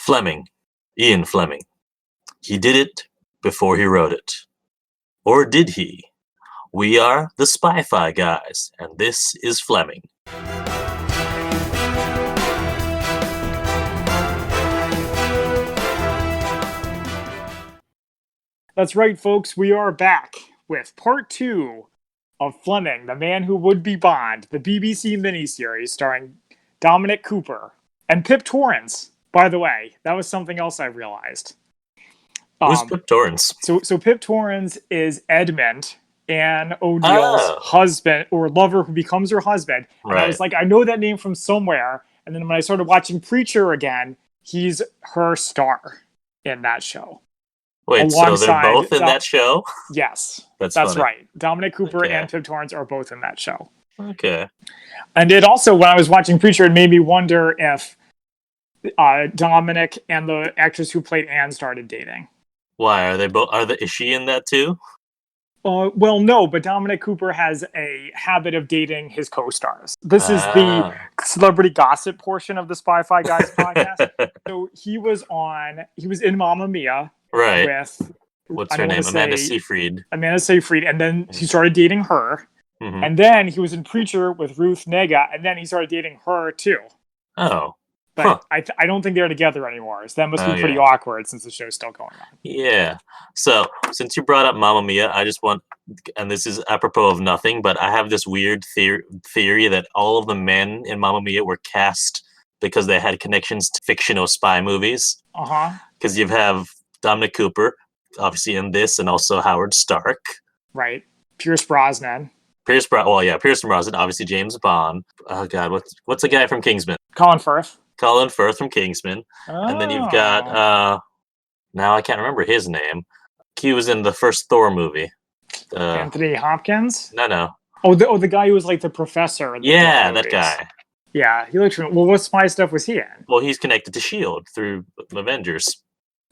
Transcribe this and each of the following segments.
Fleming. Ian Fleming. He did it before he wrote it. Or did he? We are the Spy-Fi guys, and this is Fleming. That's right, folks. We are back with part 2 of Fleming, the Man Who Would Be Bond, the BBC miniseries starring Dominic Cooper and Pip Torrens. By the way, that was something else I realized. Who's Pip Torrens? So Pip Torrens is Edmund, Anne O'Neill's husband or lover who becomes her husband. And Right. I was like, I know that name from somewhere. And then when I started watching Preacher again, he's her star in that show. Wait, so they're both in that show? Yes, that's funny. Right. Dominic Cooper and Pip Torrens are both in that show. Okay. And it also, when I was watching Preacher, it made me wonder if Dominic and the actress who played Anne started dating. Why are they both? Is she in that too? Well, no, but Dominic Cooper has a habit of dating his co-stars. This is the celebrity gossip portion of the Spy-Fi Guys podcast. So he was in Mamma Mia, right? With what's her name? Amanda Seyfried. Amanda Seyfried, and then he started dating her, and then he was in Preacher with Ruth Negga, and then he started dating her too. Oh. But I don't think they're together anymore. So that must be pretty awkward since the show's still going on. Yeah. So since you brought up Mamma Mia, I just want, and this is apropos of nothing, but I have this weird theory that all of the men in Mamma Mia were cast because they had connections to fictional spy movies. Because you have Dominic Cooper, obviously in this, and also Howard Stark. Right. Pierce Brosnan. Pierce Brosnan, obviously James Bond. Oh God, what's the guy from Kingsman? Colin Firth from Kingsman. And then you've got, now I can't remember his name. He was in the first Thor movie. Anthony Hopkins? No. Oh, the guy who was like the professor. In the that guy. Yeah, he looked. Well, what spy stuff was he in? Well, he's connected to S.H.I.E.L.D. through Avengers.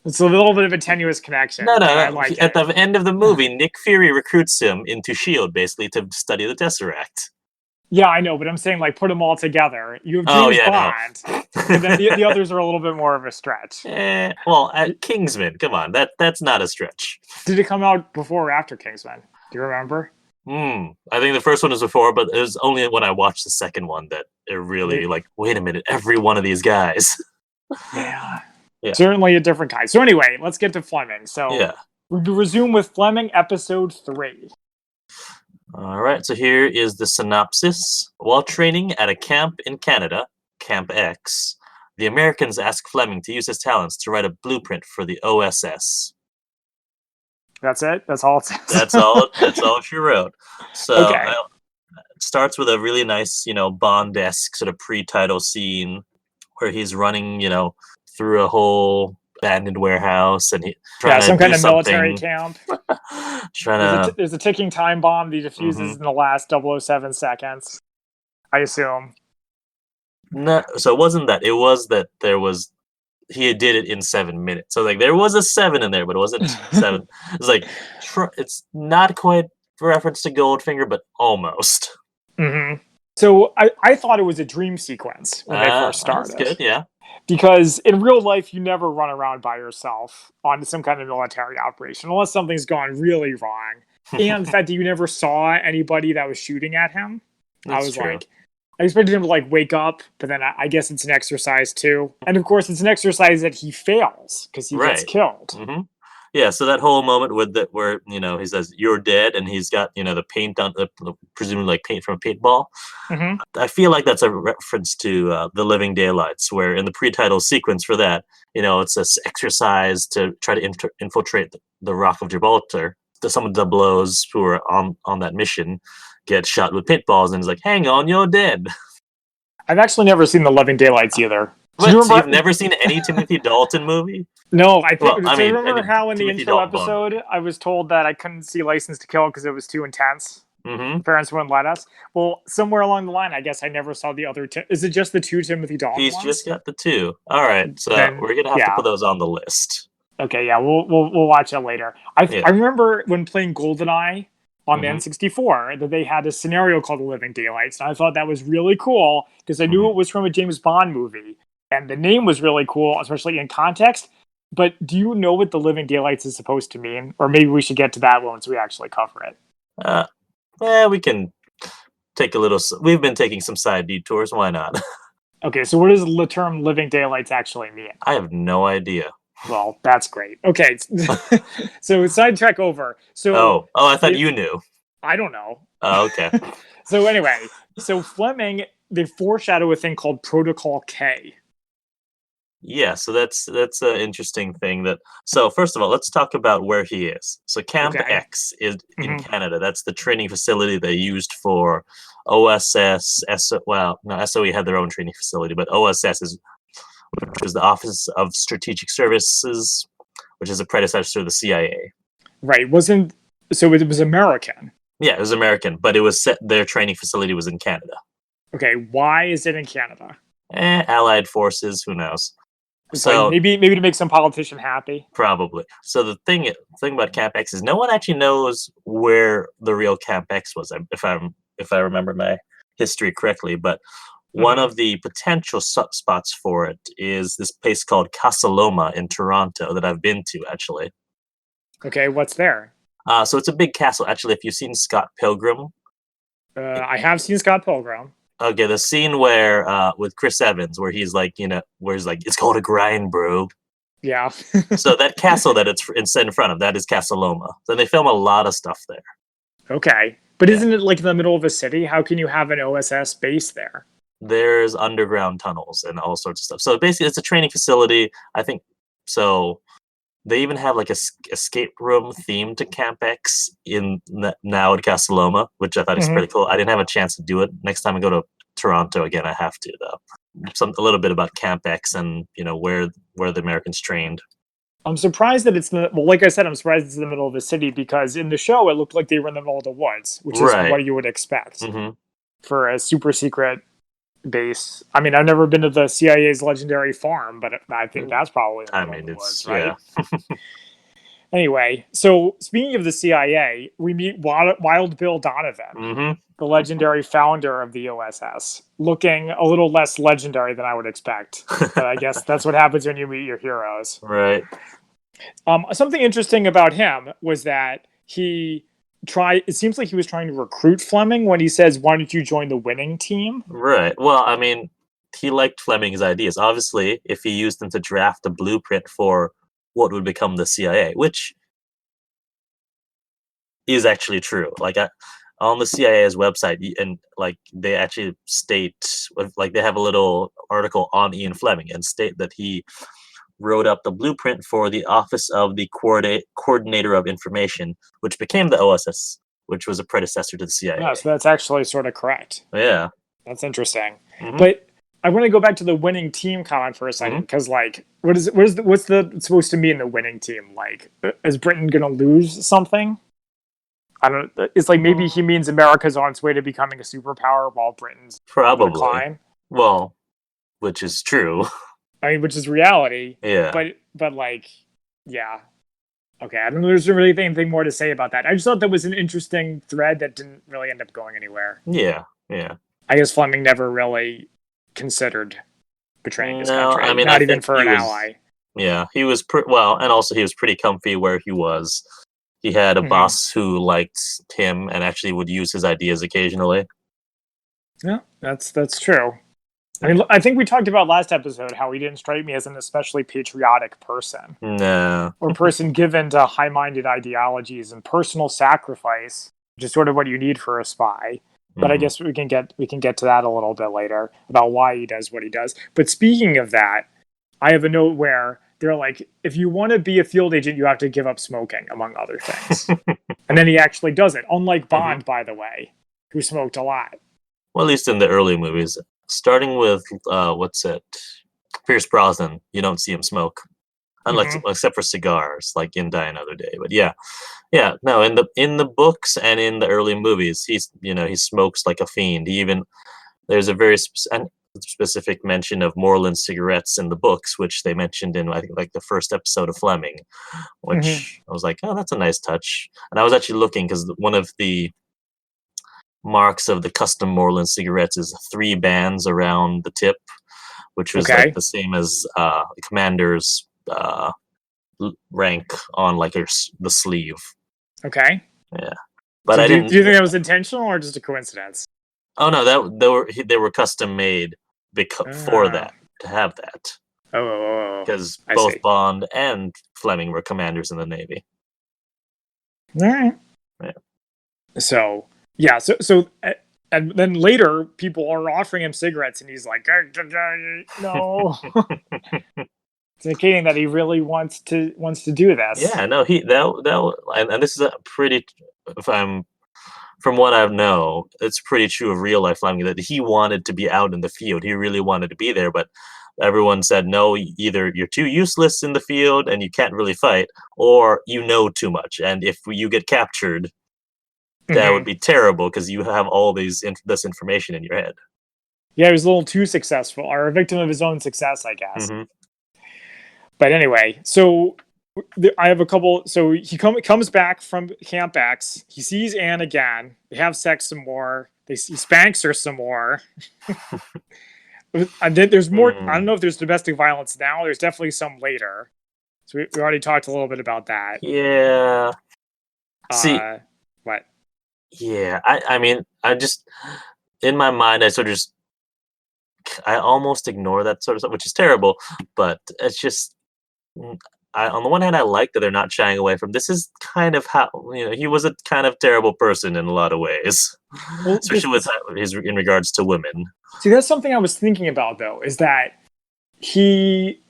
It's a little bit of a tenuous connection. No. At the end of the movie, Nick Fury recruits him into S.H.I.E.L.D. basically to study the Tesseract. Yeah, I know, but I'm saying, like, put them all together. You have James Bond, and then the others are a little bit more of a stretch. Well, at Kingsman, come on, that's not a stretch. Did it come out before or after Kingsman? Do you remember? I think the first one was before, but it was only when I watched the second one that it really, like, wait a minute, every one of these guys. Yeah. Certainly a different kind. So anyway, let's get to Fleming. So we resume with Fleming, episode 3. All right, so here is the synopsis. While training at a camp in Canada, Camp X, the Americans ask Fleming to use his talents to write a blueprint for the OSS. That's it? That's all it says? That's all she wrote. So it starts with a really nice, Bond-esque sort of pre-title scene where he's running, through a whole abandoned warehouse, and some kind of military camp. Trying there's a ticking time bomb that he defuses in the last 007 seconds, I assume. No, so it wasn't that. It was that he did it in 7 minutes. So like there was a 7 in there, but it wasn't 7. It's like it's not quite reference to Goldfinger, but almost. So I thought it was a dream sequence when they first started. That's good, yeah. Because in real life, you never run around by yourself on some kind of military operation unless something's gone really wrong. And the fact that you never saw anybody that was shooting at him. I expected him to like wake up, but then I guess it's an exercise too. And of course, it's an exercise that he fails because he gets killed. Yeah, so that whole moment where he says you're dead, and he's got the paint on presumably like paint from a paintball. I feel like that's a reference to The Living Daylights, where in the pre-title sequence for that, it's this exercise to try to infiltrate the Rock of Gibraltar. Some of the double-O's who are on that mission get shot with paintballs, and it's like, hang on, you're dead. I've actually never seen The Living Daylights either. What, so you've never seen any Timothy Dalton movie? No, remember how in the intro episode I was told that I couldn't see License to Kill because it was too intense? Parents wouldn't let us. Well, somewhere along the line, I guess I never saw the other. Is it just the 2 Timothy Dalton ones? He's just got the 2. All right, so we're gonna have to put those on the list. Okay, yeah, we'll watch it later. I remember when playing GoldenEye on the N64 that they had a scenario called The Living Daylights, and I thought that was really cool because I knew it was from a James Bond movie. and the name was really cool, especially in context. But do you know what the Living Daylights is supposed to mean? Or maybe we should get to that once we actually cover it. We can take a little. We've been taking some side detours. Why not? Okay, so what does the term Living Daylights actually mean? I have no idea. Well, that's great. Okay, so sidetrack over. So, I thought you knew. I don't know. Oh, okay. So anyway, Fleming, they foreshadow a thing called Protocol K. Yeah, so that's an interesting thing. So first of all, let's talk about where he is. So Camp X is in Canada. That's the training facility they used for OSS. SOE had their own training facility, but OSS which was the Office of Strategic Services, which is a predecessor to the CIA. Right. It was American. Yeah, it was American, but their training facility was in Canada. Okay, why is it in Canada? Allied forces, who knows? So maybe to make some politician happy. Probably. So the thing about Camp X is no one actually knows where the real Camp X was, if I remember my history correctly. But one of the potential spots for it is this place called Casa Loma in Toronto that I've been to, actually. Okay, what's there? So it's a big castle. Actually, if you've seen Scott Pilgrim. I have seen Scott Pilgrim. Okay, the scene where with Chris Evans, where he's like, it's called a grind, bro. Yeah. So that castle that it's in front of, that is Casa Loma. So they film a lot of stuff there. Okay. But isn't it like in the middle of a city? How can you have an OSS base there? There's underground tunnels and all sorts of stuff. So basically, it's a training facility. I think so. They even have like a escape room themed to Camp X now at Casa Loma, which I thought is pretty cool. I didn't have a chance to do it. Next time I go to Toronto again, I have to though. A little bit about Camp X and where the Americans trained. I'm surprised that like I said, I'm surprised it's in the middle of a city because in the show it looked like they were in the middle of the woods, which is what you would expect for a super secret base. I mean, I've never been to the CIA's legendary farm, but I think that's probably in the middle of the woods, right? Yeah. Anyway, so speaking of the CIA, we meet Wild Bill Donovan, the legendary founder of the OSS, looking a little less legendary than I would expect. But I guess that's what happens when you meet your heroes. Right. Something interesting about him was that it seems like he was trying to recruit Fleming when he says, why don't you join the winning team? Right. Well, I mean, he liked Fleming's ideas. Obviously, if he used them to draft a blueprint for what would become the CIA, which is actually true. Like on the CIA's website, and like they actually state, like they have a little article on Ian Fleming and state that he wrote up the blueprint for the Office of the Coordinator of Information, which became the OSS, which was a predecessor to the CIA. Yeah, so that's actually sort of correct. Yeah. That's interesting. But I want to go back to the winning team comment for a second, because like, what's supposed to mean the winning team? Like, is Britain going to lose something? I don't. It's like maybe he means America's on its way to becoming a superpower while Britain's probably decline. Well, which is true. I mean, which is reality. Yeah. But like, yeah. Okay, I don't know. There's really anything more to say about that. I just thought that was an interesting thread that didn't really end up going anywhere. Yeah. Yeah. I guess Fleming never really considered betraying his country. I mean, not even for an ally. Yeah, he was and also he was pretty comfy where he was. He had a boss who liked him and actually would use his ideas occasionally. Yeah, that's true. I mean, I think we talked about last episode how he didn't strike me as an especially patriotic person. No. Or person given to high-minded ideologies and personal sacrifice, which is sort of what you need for a spy. But I guess we can get to that a little bit later about why he does what he does. But speaking of that, I have a note where they're like, if you want to be a field agent, you have to give up smoking, among other things. And then he actually does it, unlike Bond, by the way, who smoked a lot. Well, at least in the early movies. Starting with, Pierce Brosnan, you don't see him smoke. Except for cigars, like in Die Another Day. But yeah. No, in the books and in the early movies, he smokes like a fiend. There's a very specific mention of Moreland cigarettes in the books, which they mentioned in, I think, like the first episode of Fleming, which I was like, oh, that's a nice touch. And I was actually looking because one of the marks of the custom Moreland cigarettes is 3 bands around the tip, which was like the same as commander's rank on like the sleeve. Okay. Yeah, but do you think that was intentional or just a coincidence? Oh no, they were custom made for that, to have that. Because both Bond and Fleming were commanders in the Navy. All right. Yeah. So yeah, so and then later people are offering him cigarettes, and he's like, no. It's indicating that he really wants to do this. Yeah, no, and this is a pretty, from what I know, it's pretty true of real life Fleming that he wanted to be out in the field. He really wanted to be there, but everyone said no. Either you're too useless in the field and you can't really fight, or you know too much. And if you get captured, that would be terrible because you have all this information in your head. Yeah, he was a little too successful, or a victim of his own success, I guess. But anyway, so I have a couple. So he comes back from Camp X. He sees Anne again. They have sex some more. He spanks her some more. And then there's more. I don't know if there's domestic violence now. There's definitely some later. So we already talked a little bit about that. Yeah. See. What? Yeah. I mean, I just, in my mind, I almost ignore that sort of stuff, which is terrible. But it's just, on the one hand, I like that they're not shying away from this. Is kind of how he was a kind of terrible person in a lot of ways, well, especially with his in regards to women. See, that's something I was thinking about though. Is that he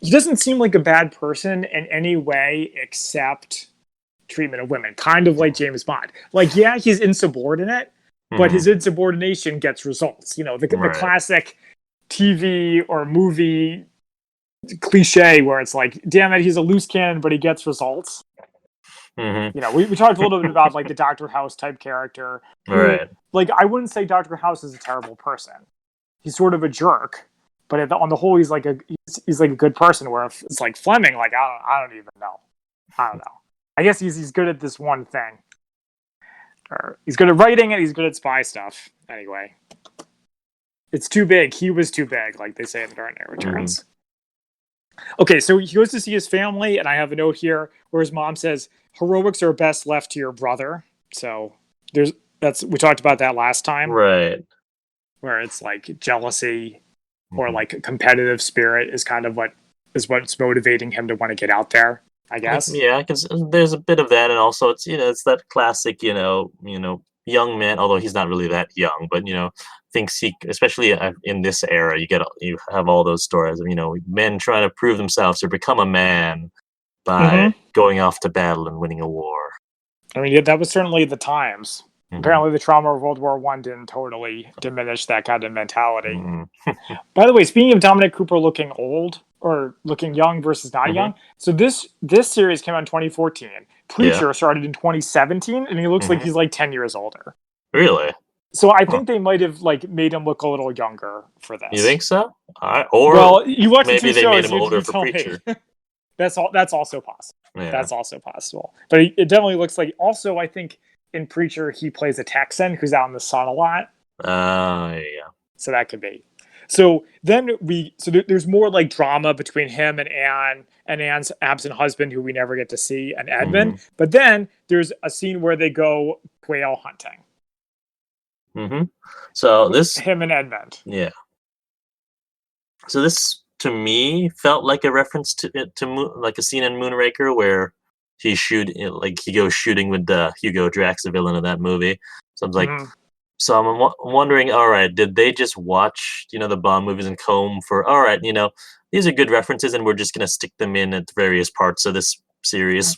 doesn't seem like a bad person in any way except treatment of women, kind of like James Bond. Like, yeah, he's insubordinate, but his insubordination gets results. The classic TV or movie cliche where it's like, damn it, he's a loose cannon, but he gets results. We talked a little bit about like the Dr. House type character. Right. Like, I wouldn't say Dr. House is a terrible person. He's sort of a jerk, but on the whole, he's like a good person. Where if it's like Fleming, like I don't even know. I don't know. I guess he's good at this one thing. Or he's good at writing and he's good at spy stuff. Anyway, it's too big. He was too big, like they say in Dark Knight Returns. Okay, so he goes to see his family, and I have a note here where his mom says, "Heroics are best left to your brother." So we talked about that last time, right? Where it's like jealousy or like a competitive spirit is kind of what's motivating him to want to get out there, I guess. Yeah, because there's a bit of that, and also it's it's that classic young man, although he's not really that young, but thinks he, especially in this era, you have all those stories of men trying to prove themselves or become a man by going off to battle and winning a war. I mean, that was certainly the times. Apparently, the trauma of World War I didn't totally diminish that kind of mentality. By the way, speaking of Dominic Cooper looking old or looking young versus not young, so this series came out in 2014. Preacher started in 2017, and he looks like he's like 10 years older. Really? So I think they might have like made him look a little younger for this. You think so? Or well, you watch maybe the two they made shows, him older for Preacher. That's also possible. Yeah. That's also possible. But it definitely looks like. Also, I think in Preacher he plays a Texan who's out in the sun a lot. Yeah. So that could be. So then there's more like drama between him and Anne and Anne's absent husband, who we never get to see, and Edmund. But then there's a scene where they go quail hunting. So him and Edmund. Yeah. So this to me felt like a reference to like a scene in Moonraker where he goes shooting with Hugo Drax, the villain of that movie. So I'm like, so I'm wondering, all right, did they just watch the Bond movies and comb for, all right, these are good references, and we're just gonna stick them in at various parts of this series?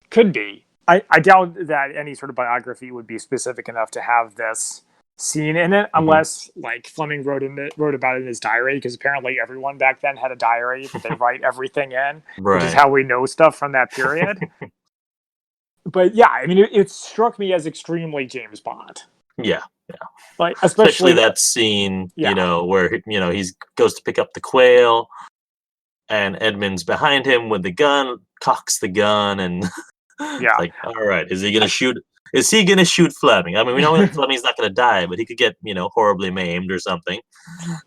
Could be. I doubt that any sort of biography would be specific enough to have this scene in it, unless like Fleming wrote about it in his diary, because apparently everyone back then had a diary that they write everything in, which is how we know stuff from that period. But yeah, I mean, it struck me as extremely James Bond. Yeah. Like especially that scene, where he goes to pick up the quail, and Edmund's behind him with the gun, cocks the gun, and like, all right, is he gonna shoot? Is he gonna shoot Fleming? I mean, we know that Fleming's not gonna die, but he could get horribly maimed or something.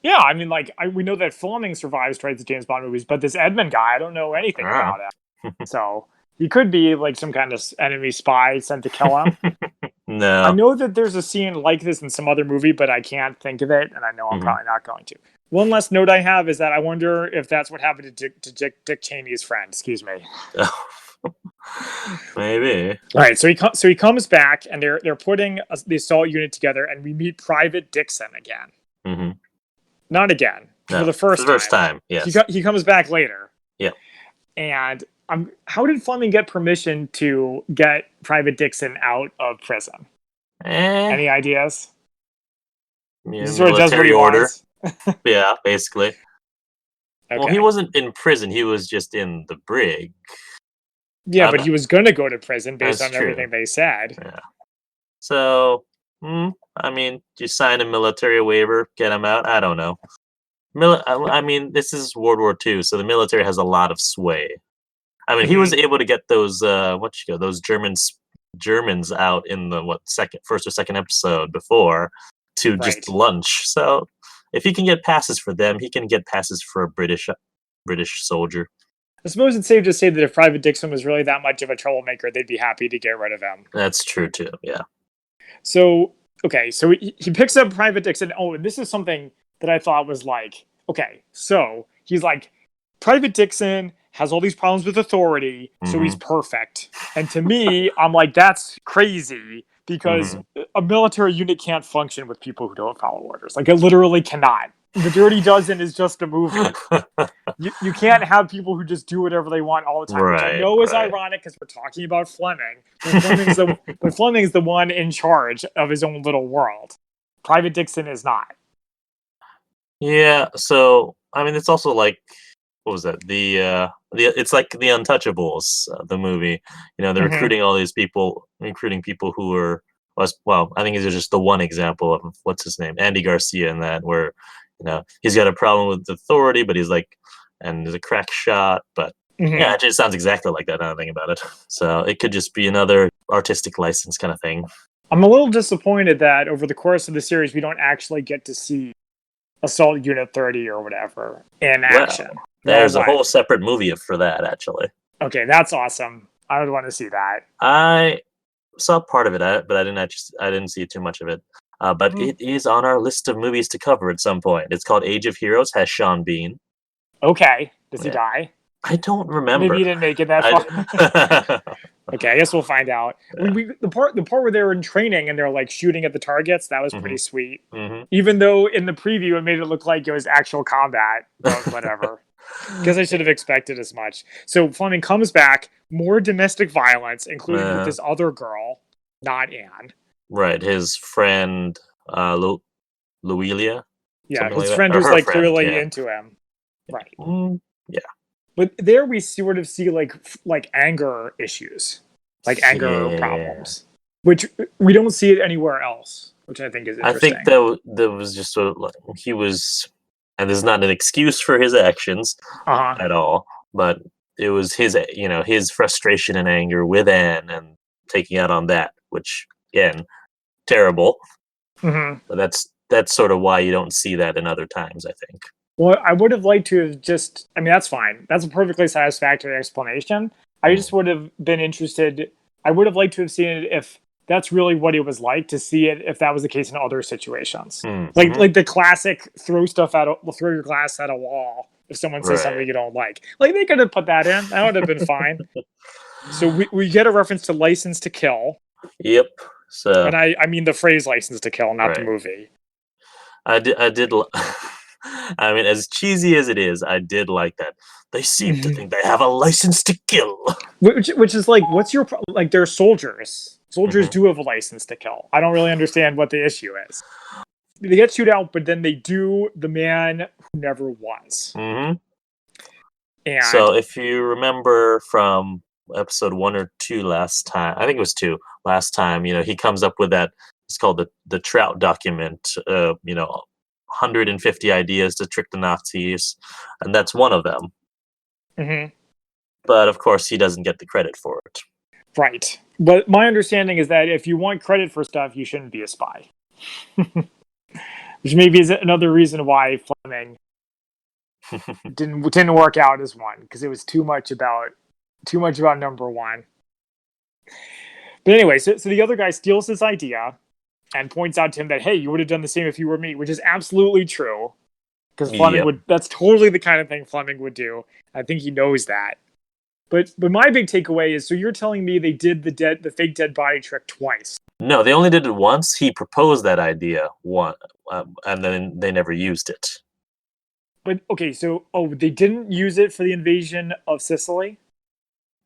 Yeah, I mean, like we know that Fleming survives twice the James Bond movies, but this Edmund guy, I don't know anything about him. So he could be like some kind of enemy spy sent to kill him. No. I know that there's a scene like this in some other movie, but I can't think of it, and I know I'm probably not going to. One last note I have is that I wonder if that's what happened to Dick Cheney's friend. Excuse me. Maybe. All right, so he comes back, and they're putting the assault unit together, and we meet Private Dixon again. Mm-hmm. Not again. No, for the first time. Yes. He comes back later. Yeah. And how did Fleming get permission to get Private Dixon out of prison? Any ideas? Yeah, he sort of does what he wants. Yeah, basically. Okay. Well, he wasn't in prison. He was just in the brig. Yeah, but he was going to go to prison based on everything they said. Yeah. So, I mean, you sign a military waiver, get him out? I don't know. I mean, this is World War II, so the military has a lot of sway. I mean, he was able to get those those Germans out in the first or second episode before to just lunch. So if he can get passes for them, he can get passes for a British soldier. I suppose it's safe to say that if Private Dixon was really that much of a troublemaker, they'd be happy to get rid of him. That's true too. Yeah. So he picks up Private Dixon. Oh, and this is something that I thought was like, okay, so he's like, Private Dixon has all these problems with authority, so he's perfect. And to me, I'm like, that's crazy, because a military unit can't function with people who don't follow orders. Like, it literally cannot. The Dirty Dozen is just a movie. You can't have people who just do whatever they want all the time, which I know is ironic because we're talking about Fleming. But Fleming's the one in charge of his own little world. Private Dixon is not. Yeah, so I mean, it's also like, what was that? It's like the Untouchables, the movie. They're recruiting all these people, who are I think it's just the one example of what's his name, Andy Garcia, in that where he's got a problem with authority, but he's like, and there's a crack shot, but yeah, it just sounds exactly like that. Now I think about it, so it could just be another artistic license kind of thing. I'm a little disappointed that over the course of the series we don't actually get to see Assault Unit 30 or whatever in action. There's a whole separate movie for that, actually. Okay, that's awesome. I would want to see that. I saw part of it, but I didn't see too much of it. But it is on our list of movies to cover at some point. It's called Age of Heroes. Has Sean Bean. Okay. Does he die? I don't remember. Maybe he didn't make it that far. Okay, I guess we'll find out. Yeah. The part where they were in training and they're like shooting at the targets, that was pretty sweet. Even though in the preview it made it look like it was actual combat, but whatever. Because I should have expected as much. So Fleming comes back, more domestic violence, including with this other girl, not Anne. Right, his friend Luelia. Yeah, his friend who's like clearly into him. Right. Yeah. But there we sort of see like anger issues, like anger problems, which we don't see it anywhere else, which I think is interesting. I think that was just sort of like he was, and there's not an excuse for his actions at all, but it was his frustration and anger with Anne and taking out on that, which again, terrible. But that's sort of why you don't see that in other times, I think. Well, I would have liked to have that's fine. That's a perfectly satisfactory explanation. I just would have been interested. I would have liked to have seen it if that's really what it was like, to see it if that was the case in other situations. Like the classic throw your glass at a wall if someone says something you don't like. Like they could have put that in. That would have been fine. So we get a reference to License to Kill. Yep. So, and I mean the phrase License to Kill, not the movie. I did. I mean, as cheesy as it is, I did like that. They seem to think they have a license to kill. Which is like, what's your like? They're soldiers. Soldiers do have a license to kill. I don't really understand what the issue is. They get chewed out, but then they do the man who never was. And so, if you remember from episode 1 or 2 last time, I think it was 2 last time. He comes up with that. It's called the Trout document. 150 ideas to trick the Nazis, and that's one of them. But of course, he doesn't get the credit for it. Right. But my understanding is that if you want credit for stuff, you shouldn't be a spy. Which maybe is another reason why Fleming didn't work out as one, because it was too much about number one. But anyway, so the other guy steals this idea and points out to him that, hey, you would have done the same if you were me, which is absolutely true. Because Fleming Yep. that's totally the kind of thing Fleming would do. I think he knows that. But my big takeaway is, so you're telling me they did the fake dead body trick twice? No, they only did it once. He proposed that idea once, and then they never used it. But okay, so they didn't use it for the invasion of Sicily?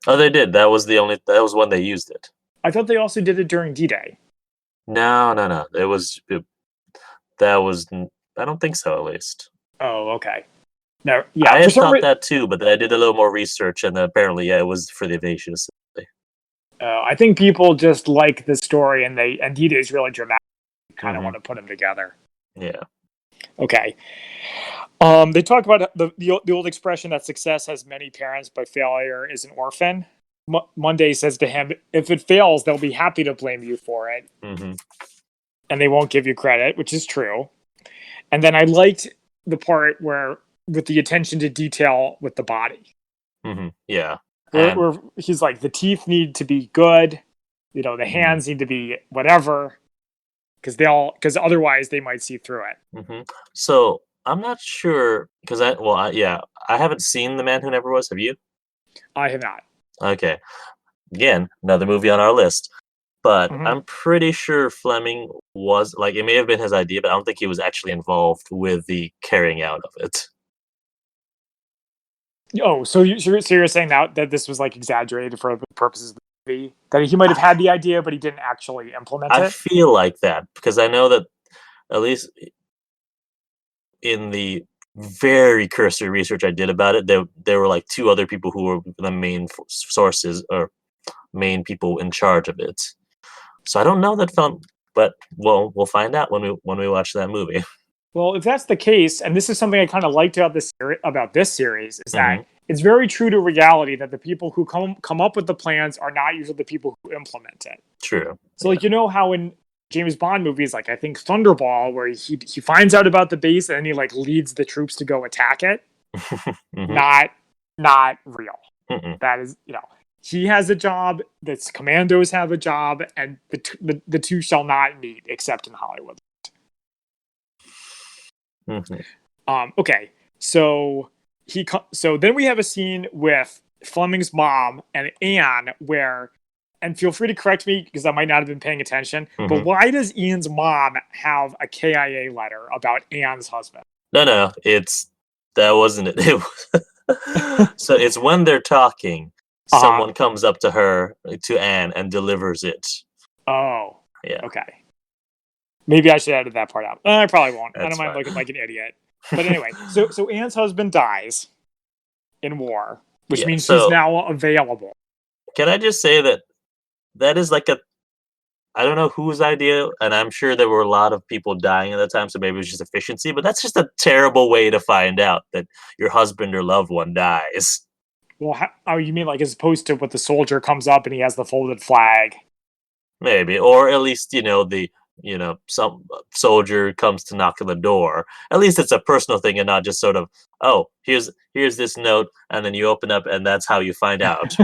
Oh, they did. That was when they used it. I thought they also did it during D-Day. No. That was. I don't think so, at least. Oh, okay. No, yeah, I had thought that too, but I did a little more research, and apparently, yeah, it was for the invasion of Sicily. I think people just like the story, and D-Day is really dramatic. Kind of want to put them together. Yeah. Okay. They talk about the old expression that success has many parents, but failure is an orphan. Monday says to him, if it fails, they'll be happy to blame you for it. Mm-hmm. And they won't give you credit, which is true. And then I liked the part where, with the attention to detail with the body. Mm-hmm. Yeah. Where he's like, the teeth need to be good. The hands need to be whatever. Because otherwise they might see through it. Mm-hmm. So I'm not sure, because I haven't seen The Man Who Never Was. Have you? I have not. Okay. Again, another movie on our list. But I'm pretty sure Fleming was, like, it may have been his idea, but I don't think he was actually involved with the carrying out of it. Oh, so you're saying that this was like exaggerated for the purposes of the movie? That he might have had the idea, but he didn't actually implement it? I feel like that, because I know that, at least in the very cursory research I did about it, there were like two other people who were the main sources or main people in charge of it. So I don't know that film, but we'll find out when we watch that movie. Well, if that's the case, and this is something I kind of liked about this series, is that it's very true to reality that the people who come up with the plans are not usually the people who implement it. True. So, like, how in James Bond movies, like I think Thunderball, where he finds out about the base and then he like leads the troops to go attack it. Not real. That is, he has a job. The commandos have a job, and the two shall not meet except in Hollywood. Okay, so then we have a scene with Fleming's mom and Anne where, and feel free to correct me because I might not have been paying attention, but why does Ian's mom have a KIA letter about Anne's husband? No, that wasn't it. So it's when they're talking, someone comes up to her, to Anne, and delivers it. Oh, yeah. Okay. Maybe I should edit that part out. I probably won't. I don't mind looking like an idiot. But anyway, so Anne's husband dies in war, which means she's now available. Can I just say that is like I don't know whose idea, and I'm sure there were a lot of people dying at the time, so maybe it was just efficiency, but that's just a terrible way to find out that your husband or loved one dies. Well, you mean like as opposed to what the soldier comes up and he has the folded flag? Maybe, or at least, some soldier comes to knock on the door. At least it's a personal thing and not just sort of, oh, here's this note, and then you open up and that's how you find out.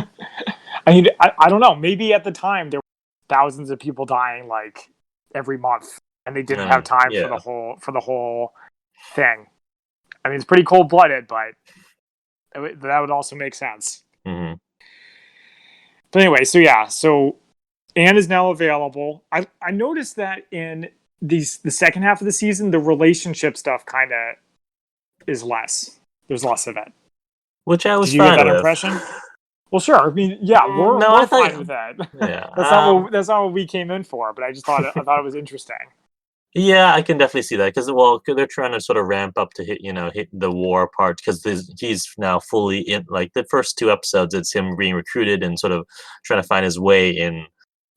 I mean, I don't know. Maybe at the time there were thousands of people dying like every month, and they didn't have time for the whole thing. I mean, it's pretty cold-blooded, but that would also make sense. But anyway, so Anne is now available. I noticed that in the second half of the season, the relationship stuff kind of is less. There's less of it. Which I was fine with. Did you get that impression? Well, sure. I mean, yeah, we're fine with that. Yeah, that's not what we came in for. But I just thought it was interesting. Yeah, I can definitely see that because they're trying to sort of ramp up to hit the war part because he's now fully in. Like the first two episodes, it's him being recruited and sort of trying to find his way in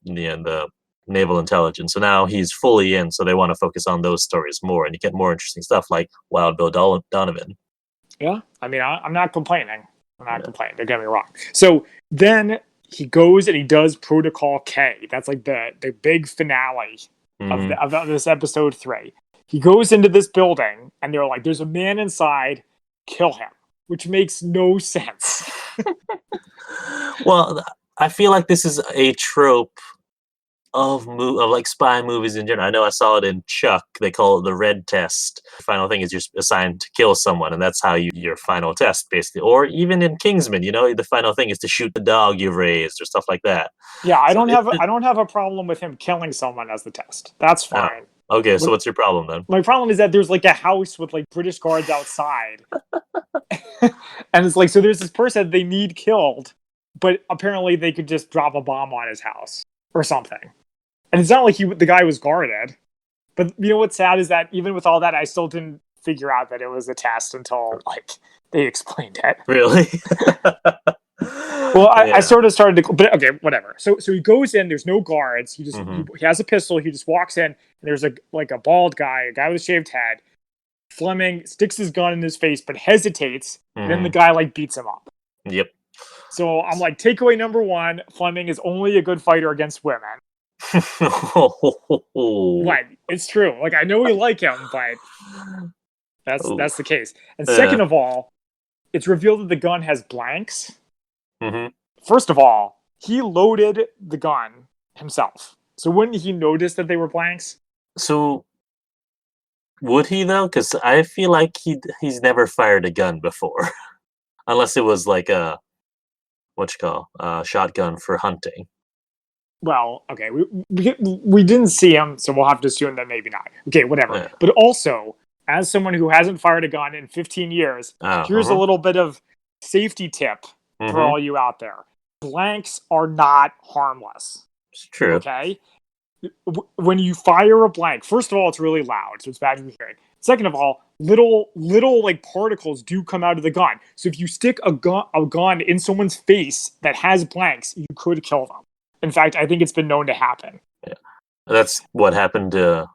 the naval intelligence. So now he's fully in. So they want to focus on those stories more, and you get more interesting stuff like Wild Bill Donovan. Yeah, I mean, I'm not complaining. I'm not complaining. Don't get me wrong. So then he goes and he does Protocol K. That's like the big finale of this episode 3. He goes into this building and they're like, "There's a man inside, kill him," which makes no sense. Well, I feel like this is a trope of like spy movies in general. I know I saw it in Chuck. They call it the red test. The final thing is you're assigned to kill someone, and that's how your final test, basically. Or even in Kingsman, the final thing is to shoot the dog you've raised or stuff like that. Yeah, I don't have a problem with him killing someone as the test. That's fine. Okay, so what's your problem then? My problem is that there's like a house with like British guards outside. And it's like, so there's this person they need killed, but apparently they could just drop a bomb on his house or something. And it's not like the guy was guarded. But you know what's sad is that even with all that, I still didn't figure out that it was a test until like they explained it. Really? Well, I sort of started to, but okay, whatever. So he goes in. There's no guards. He just he has a pistol. He just walks in, and there's a bald guy, a guy with a shaved head. Fleming sticks his gun in his face, but hesitates. And then the guy like beats him up. Yep. So I'm like, takeaway number 1: Fleming is only a good fighter against women. Right, it's true. Like I know we like him, but that's the case. And second of all, it's revealed that the gun has blanks. First of all, he loaded the gun himself. So wouldn't he notice that they were blanks? So would he though? Because I feel like he's never fired a gun before, unless it was like a shotgun for hunting. Well, okay, we didn't see him, so we'll have to assume that maybe not. Okay, whatever. Yeah. But also, as someone who hasn't fired a gun in 15 years, here's a little bit of safety tip for all you out there. Blanks are not harmless. It's true. Okay? When you fire a blank, first of all, it's really loud, so it's bad for your hearing. Second of all, little like particles do come out of the gun. So if you stick a gun in someone's face that has blanks, you could kill them. In fact, I think it's been known to happen. Yeah. That's what happened to,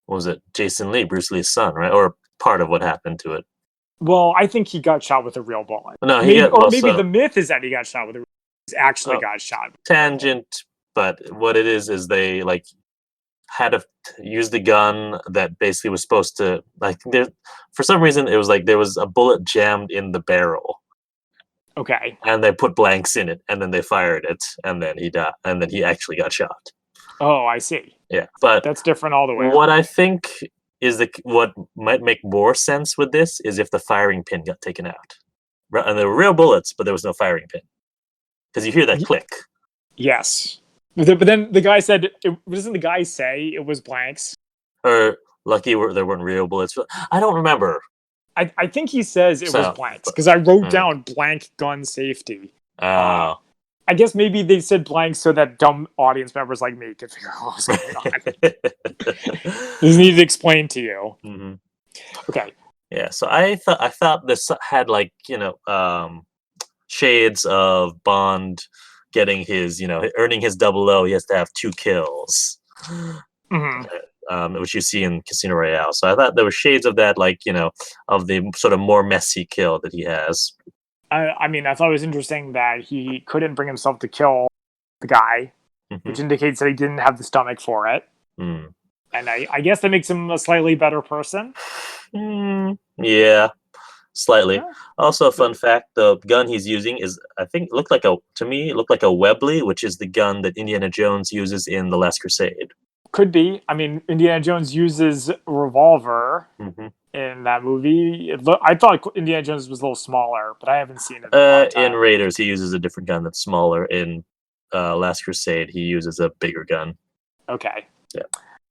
what was it, Jason Lee, Bruce Lee's son, right? Or part of what happened to it. Well, I think he got shot with a real bullet. No, maybe the myth is that he got shot with a real bullet. He actually got shot. Tangent, but what it is they like had to use the gun that basically was supposed to, like, for some reason it was like there was a bullet jammed in the barrel. Okay. And they put blanks in it, and then they fired it, and then he died, and then he actually got shot. Oh, I see. Yeah, but that's different all the way. What I think is what might make more sense with this is if the firing pin got taken out, and there were real bullets, but there was no firing pin, because you hear that click. Yes, but then the guy said, doesn't the guy say it was blanks? Or lucky there weren't real bullets. I don't remember. I think he says it was blanks, because I wrote down blank gun safety. Oh. I guess maybe they said blanks so that dumb audience members like me could figure out what was going on. This needed explained to you. Okay. Yeah, so I thought this had like, shades of Bond getting his, earning his 00. He has to have 2 kills. Which you see in Casino Royale. So I thought there were shades of that, like, of the sort of more messy kill that he has. I mean, I thought it was interesting that he couldn't bring himself to kill the guy, which indicates that he didn't have the stomach for it. And I guess that makes him a slightly better person. Yeah, slightly. Yeah. Also, a fun fact, the gun he's using looked like a Webley, which is the gun that Indiana Jones uses in The Last Crusade. Could be. I mean, Indiana Jones uses a revolver in that movie. I thought Indiana Jones was a little smaller, but I haven't seen it. In Raiders, he uses a different gun that's smaller. In Last Crusade, he uses a bigger gun. Okay. Yeah.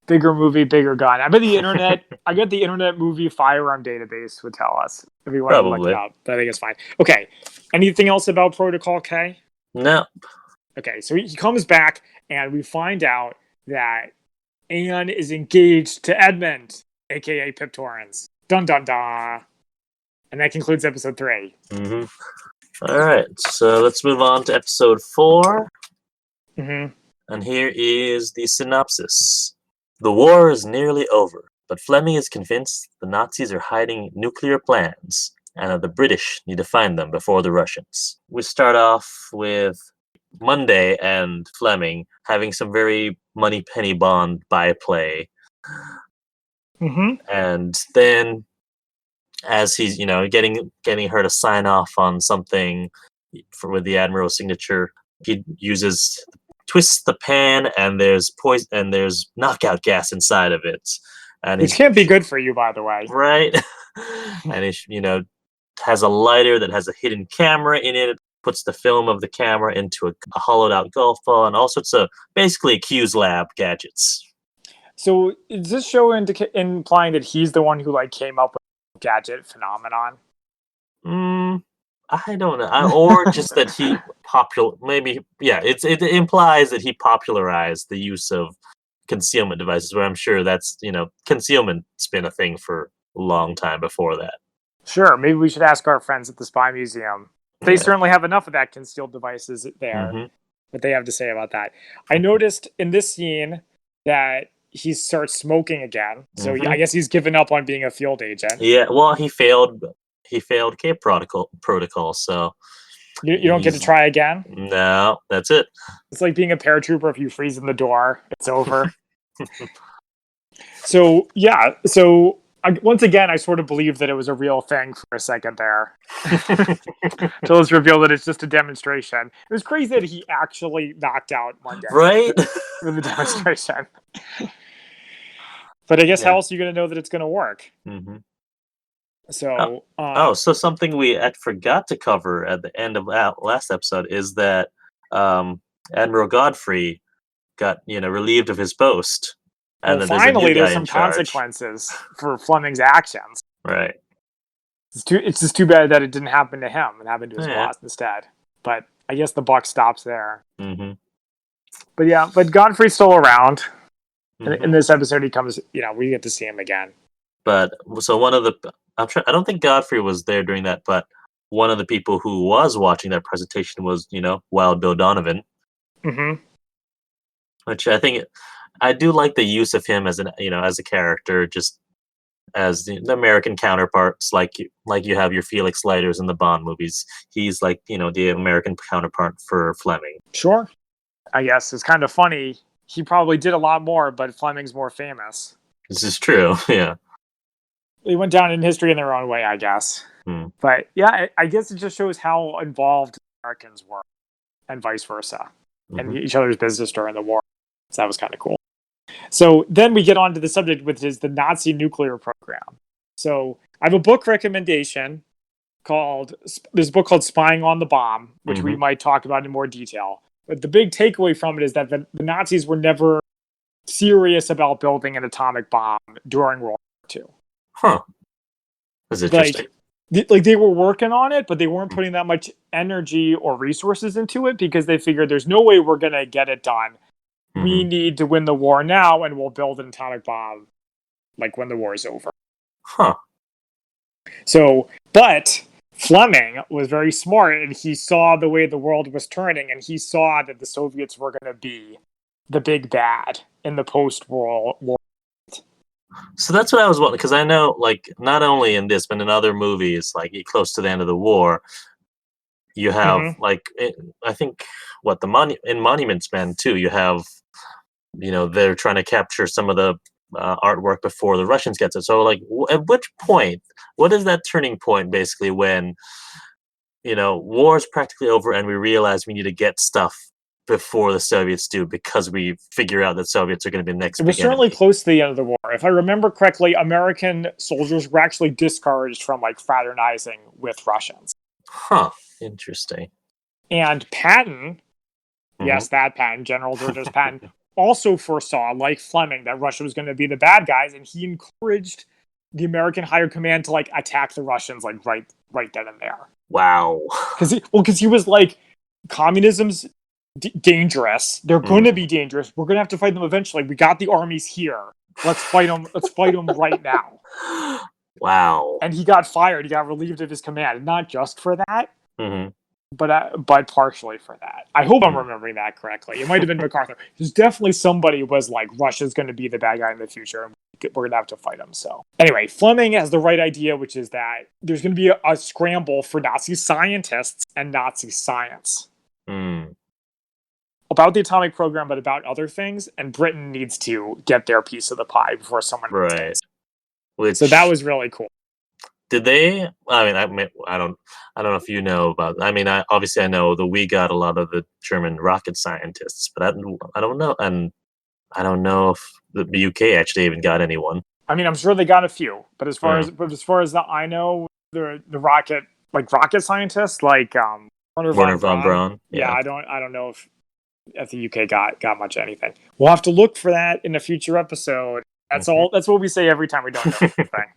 Bigger movie, bigger gun. I bet the internet movie firearm database would tell us if we want to look it up. But I think it's fine. Okay. Anything else about Protocol K? No. Okay, so he comes back, and we find out that Anne is engaged to Edmund, aka Pip Torrens. Dun dun dun. And that concludes episode 3. All right, so let's move on to episode 4. And here is the synopsis. The war is nearly over, but Fleming is convinced the Nazis are hiding nuclear plans and that the British need to find them before the Russians. We start off with Monday and Fleming having some very Moneypenny Bond byplay. And then as he's getting her to sign off on something with the admiral's signature, he twists the pan, and there's poison, and there's knockout gas inside of it, and which can't be good for you, by the way. Right. And he has a lighter that has a hidden camera in it, puts the film of the camera into a hollowed out golf ball, and all sorts of basically Q's lab gadgets. So is this show implying that he's the one who came up with the gadget phenomenon? I don't know, or just that he maybe, yeah. It implies that he popularized the use of concealment devices. Where I'm sure that's concealment's been a thing for a long time before that. Sure, maybe we should ask our friends at the Spy Museum. They certainly have enough of that concealed devices there. What they have to say about that. I noticed in this scene that he starts smoking again. So I guess he's given up on being a field agent. Yeah, well, he failed Cape Protocol, so you don't get to try again? No, that's it. It's like being a paratrooper. If you freeze in the door, it's over. So once again, I sort of believed that it was a real thing for a second there. Until it's revealed that it's just a demonstration. It was crazy that he actually knocked out Monday. Right? For the demonstration. But I guess how else are you going to know that it's going to work? So, so something we forgot to cover at the end of last episode is that Admiral Godfrey got relieved of his post. And finally, there's some consequences for Fleming's actions. Right. It's just too bad that it didn't happen to him. It happened to his boss instead. But I guess the buck stops there. But Godfrey's still around. In this episode, he comes. We get to see him again. But so one of the, I don't think Godfrey was there during that, but one of the people who was watching that presentation was Wild Bill Donovan. Which I think. I do like the use of him as as a character, just as the American counterparts, like you have your Felix Leiters in the Bond movies. He's like the American counterpart for Fleming. Sure, I guess it's kind of funny. He probably did a lot more, but Fleming's more famous. This is true. Yeah, they went down in history in their own way, I guess. But yeah, I guess it just shows how involved Americans were, and vice versa, and each other's business during the war. So that was kind of cool. So then we get on to the subject, which is the Nazi nuclear program. So I have a book recommendation there's a book called Spying on the Bomb, which we might talk about in more detail. But the big takeaway from it is that the Nazis were never serious about building an atomic bomb during World War II. Huh. That's interesting. They were working on it, but they weren't putting that much energy or resources into it because they figured there's no way we're going to get it done. We need to win the war now, and we'll build an atomic bomb when the war is over. Huh. So, but Fleming was very smart, and he saw the way the world was turning, and he saw that the Soviets were going to be the big bad in the post-war war. So that's what I was wondering, because I know, not only in this, but in other movies, close to the end of the war, you have, I think, in Monuments Men, too, you have, they're trying to capture some of the artwork before the Russians get it. So, at which point, what is that turning point, basically, when, war is practically over and we realize we need to get stuff before the Soviets do, because we figure out that Soviets are going to be the next. It was certainly close to the end of the war. If I remember correctly, American soldiers were actually discouraged from fraternizing with Russians. Huh. Interesting. And Patton, yes, that Patton, General George Patton, also foresaw, like Fleming, that Russia was going to be the bad guys, and he encouraged the American higher command to attack the Russians right then and there. Wow. Because he was like, communism's dangerous. They're going to be dangerous. We're going to have to fight them eventually. We got the armies here. Let's fight them. Let's fight them right now. Wow. And he got fired. He got relieved of his command, not just for that. But partially for that. I hope I'm remembering that correctly. It might have been MacArthur. There's definitely somebody was like, Russia's going to be the bad guy in the future, and we're going to have to fight him. So anyway, Fleming has the right idea, which is that there's going to be a scramble for Nazi scientists and Nazi science. about the atomic program, but about other things. And Britain needs to get their piece of the pie before someone else Right. does. Which, so that was really cool. did they? I don't know if you know about. I mean, obviously I know that we got a lot of the German rocket scientists, but I don't know, and I don't know if the UK actually even got anyone. I mean, I'm sure they got a few, but as far as I know, the rocket scientists like Werner von Braun. Yeah, I don't know if the UK got much anything. We'll have to look for that in a future episode. That's all. That's what we say every time we don't know anything.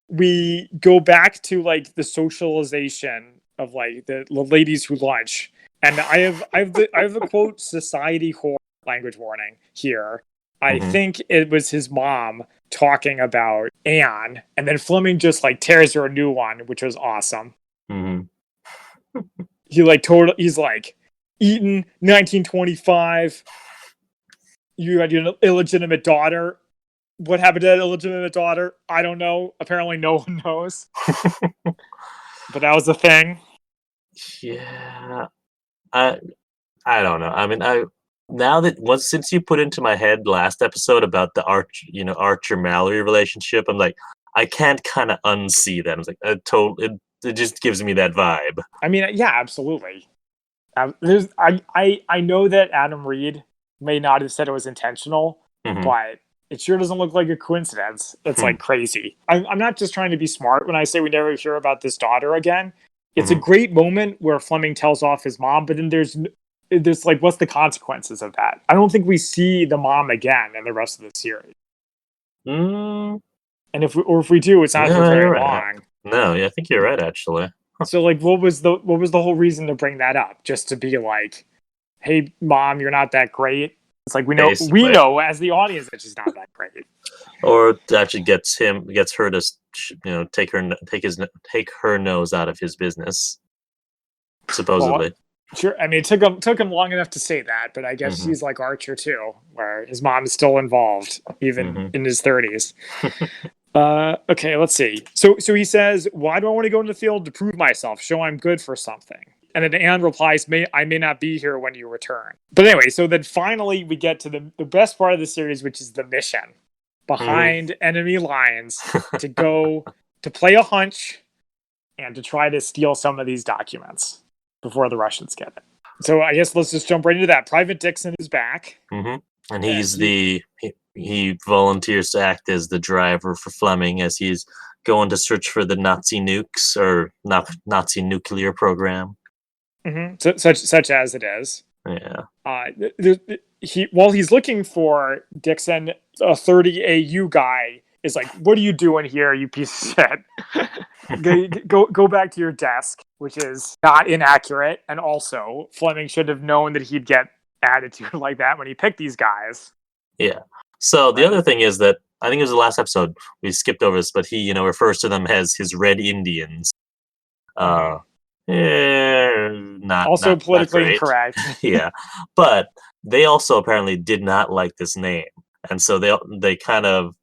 We go back to like the socialization of like the ladies who lunch, and I have the quote society whore language warning here. I think it was his mom talking about Anne, and then Fleming just like tears her a new one, which was awesome. He's like, Eton, 1925. You had your illegitimate daughter. What happened to that illegitimate daughter? I don't know. Apparently no one knows. But that was the thing. Yeah. I don't know. I mean, since you put into my head last episode about the Archer Mallory relationship, I'm like, I can't kind of unsee that. It's like it just gives me that vibe. I mean, yeah, absolutely. I know that Adam Reed may not have said it was intentional, but it sure doesn't look like a coincidence. It's like crazy. I'm not just trying to be smart when I say we never hear about this daughter again. It's a great moment where Fleming tells off his mom, but then there's like, what's the consequences of that? I don't think we see the mom again in the rest of the series. And if we do, it's not for very long. No, yeah, I think you're right, actually. So like, what was the whole reason to bring that up? Just to be like, hey, mom, you're not that great. It's like we know as the audience that she's not that great. Or it actually gets her to take her nose out of his business, supposedly. Well, sure. I mean, it took him long enough to say that, but I guess she's like Archer too, where his mom is still involved, even in his 30s. Okay, let's see. So he says, "Why do I want to go in the field to prove myself? Show I'm good for something." And then Anne replies, I may not be here when you return. But anyway, so then finally we get to the best part of the series, which is the mission behind enemy lines to go to play a hunch and to try to steal some of these documents before the Russians get it. So I guess let's just jump right into that. Private Dixon is back. And he's he volunteers to act as the driver for Fleming as he's going to search for the Nazi nukes or Nazi nuclear program. Such as it is. Yeah. While he's looking for Dixon, a 30 AU guy is like, "What are you doing here, you piece of shit? Go back to your desk," which is not inaccurate. And also, Fleming should have known that he'd get attitude like that when he picked these guys. Yeah. So the other thing is that I think it was the last episode we skipped over this, but he refers to them as his Red Indians. Not politically incorrect. Yeah, but they also apparently did not like this name, and so they kind of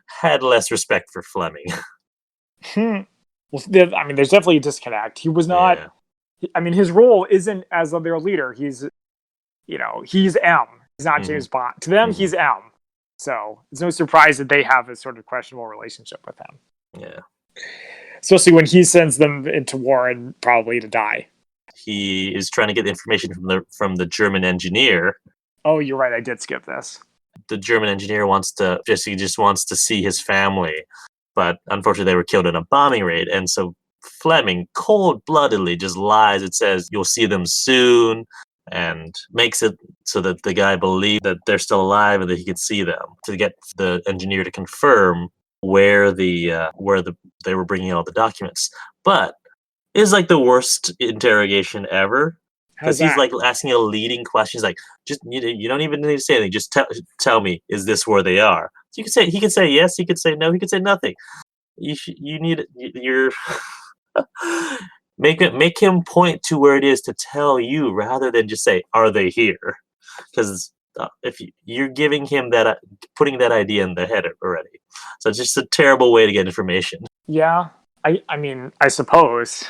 had less respect for Fleming. Well, I mean, there's definitely a disconnect. He was not. Yeah. I mean, his role isn't as their leader. He's M. He's not James Bond. To them, he's M. So it's no surprise that they have a sort of questionable relationship with him. Yeah. Especially when he sends them into war and probably to die. He is trying to get information from the German engineer. Oh, you're right. I did skip this. The German engineer wants to see his family, but unfortunately they were killed in a bombing raid, and so Fleming cold-bloodedly just lies. It says you'll see them soon, and makes it so that the guy believes that they're still alive and that he can see them, to get the engineer to confirm where they were bringing all the documents. But it is like the worst interrogation ever, because he's like asking a leading question. He's like, just you don't even need to say anything. Just tell me, is this where they are? So he could say yes, he could say no, he could say nothing. Make him point to where it is to tell you, rather than just say, are they here? Because if you're giving him putting that idea in the head already. So it's just a terrible way to get information. Yeah, I mean, I suppose.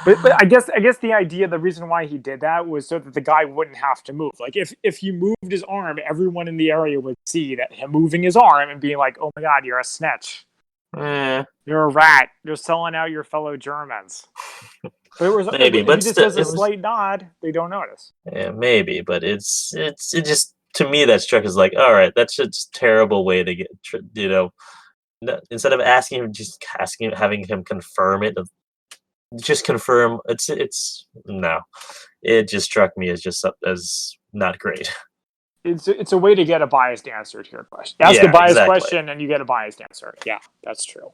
But I guess the idea, the reason why he did that was so that the guy wouldn't have to move. Like if he moved his arm, everyone in the area would see that him moving his arm and being like, "Oh my God, you're a snitch. You're a rat. You're selling out your fellow Germans." But maybe, if but he just does a slight nod, they don't notice. Yeah, maybe, but it just to me that struck as like, all right, that's just a terrible way to get instead of asking him, just having him confirm it, just confirm it's no, it just struck me as just as not great. It's a way to get a biased answer to your question. Ask a biased question and you get a biased answer. Yeah, that's true.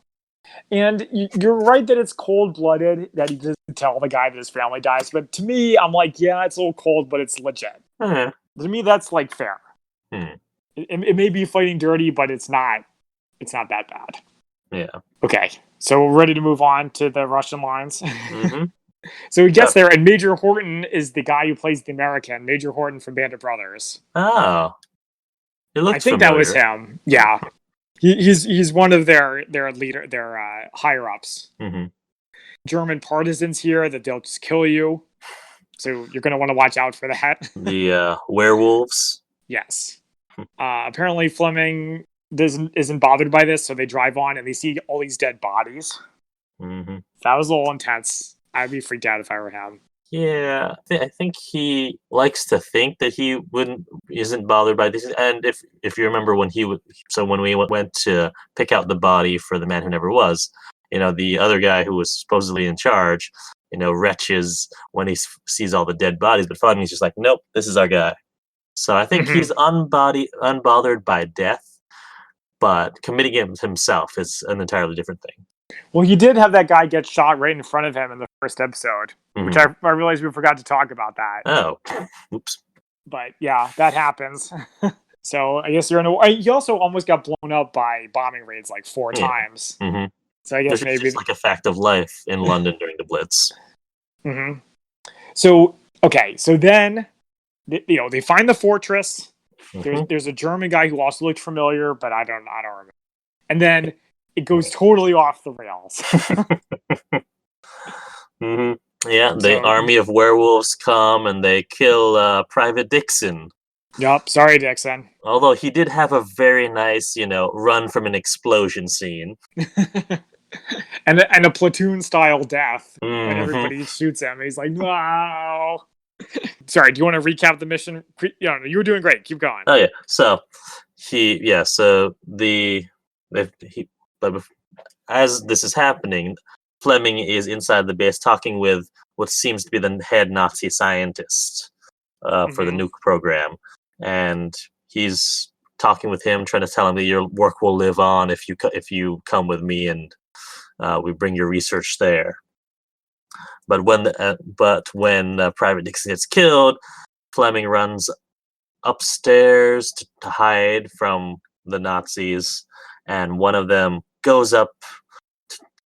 And you're right that it's cold-blooded, that he doesn't tell the guy that his family dies. But to me, I'm like, yeah, it's a little cold, but it's legit. To me, that's like fair. It may be fighting dirty, but it's not that bad. Yeah. Okay, so we're ready to move on to the Russian lines. So he gets there, and Major Horton is the guy who plays the American, Major Horton from Band of Brothers. Oh. I think that was him. Yeah. He's one of their higher ups. German partisans here that they'll just kill you, so you're going to want to watch out for that. The werewolves. Yes. Apparently Fleming isn't bothered by this, so they drive on and they see all these dead bodies. That was a little intense. I'd be freaked out if I were him. Yeah, I think he likes to think that he isn't bothered by this. And if you remember when when we went to pick out the body for the man who never was, the other guy who was supposedly in charge, retches when he sees all the dead bodies. But Fleming's just like, nope, this is our guy. So I think he's unbothered by death, but committing it himself is an entirely different thing. Well, he did have that guy get shot right in front of him in the first episode, which I realized we forgot to talk about that. Oh, oops. But yeah, that happens. So I guess he also almost got blown up by bombing raids like 4 times. So I guess maybe it's like a fact of life in London during the Blitz. So then they find the fortress. There's a German guy who also looked familiar, but I don't remember. And then it goes totally off the rails. Yeah, the army of werewolves come and they kill Private Dixon. Yep, sorry, Dixon. Although he did have a very nice, run from an explosion scene. and a platoon-style death when everybody shoots him. He's like, wow. Sorry, do you want to recap the mission? You were doing great. Keep going. Oh, yeah. So, as this is happening, Fleming is inside the base talking with what seems to be the head Nazi scientist for the nuke program. And he's talking with him, trying to tell him that your work will live on if you come with me and we bring your research there. But when Private Dixon gets killed, Fleming runs upstairs to hide from the Nazis, and one of them goes up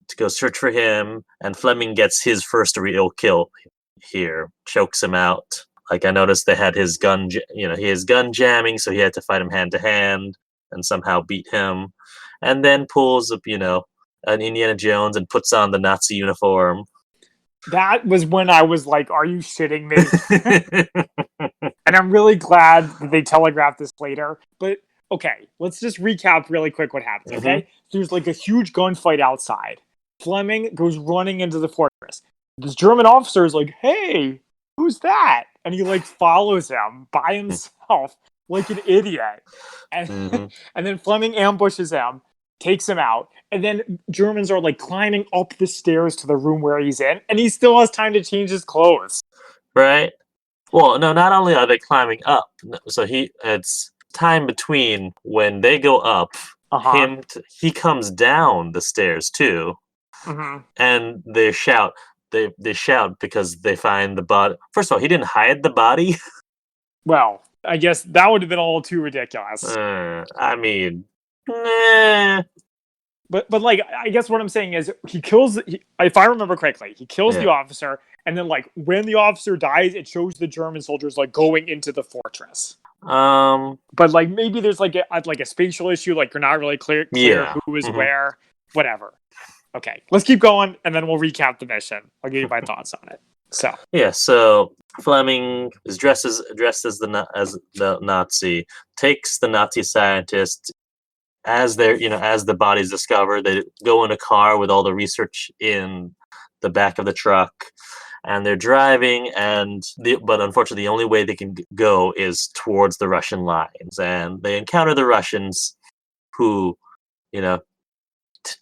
to go search for him, and Fleming gets his first real kill here, chokes him out. Like, I noticed they had his gun, his gun jamming, so he had to fight him hand to hand and somehow beat him, and then pulls up, an Indiana Jones and puts on the Nazi uniform. That was when I was like, are you shitting me? And I'm really glad that they telegraphed this later. But, okay, let's just recap really quick what happens, okay? There's like a huge gunfight outside. Fleming goes running into the fortress. This German officer is like, hey, who's that? And he like follows him by himself like an idiot. And, and then Fleming ambushes him, takes him out, and then Germans are like climbing up the stairs to the room where he's in, and he still has time to change his clothes. Right? Well, no, not only are they climbing up, so it's time between when they go up, he comes down the stairs too, and they shout. They shout because they find the body. First of all, he didn't hide the body. Well, I guess that would have been a little too ridiculous. I mean, nah. But like, I guess what I'm saying is he kills, if I remember correctly, he kills the officer, and then like when the officer dies, it shows the German soldiers like going into the fortress. But like maybe there's like a spatial issue, like you're not really clear who is where, whatever. Okay, let's keep going, and then we'll recap the mission. I'll give you my thoughts on it. So Fleming is dressed as the Nazi, takes the Nazi scientist as as the body's discovered. They go in a car with all the research in the back of the truck, and they're driving, but unfortunately the only way they can go is towards the Russian lines, and they encounter the Russians, who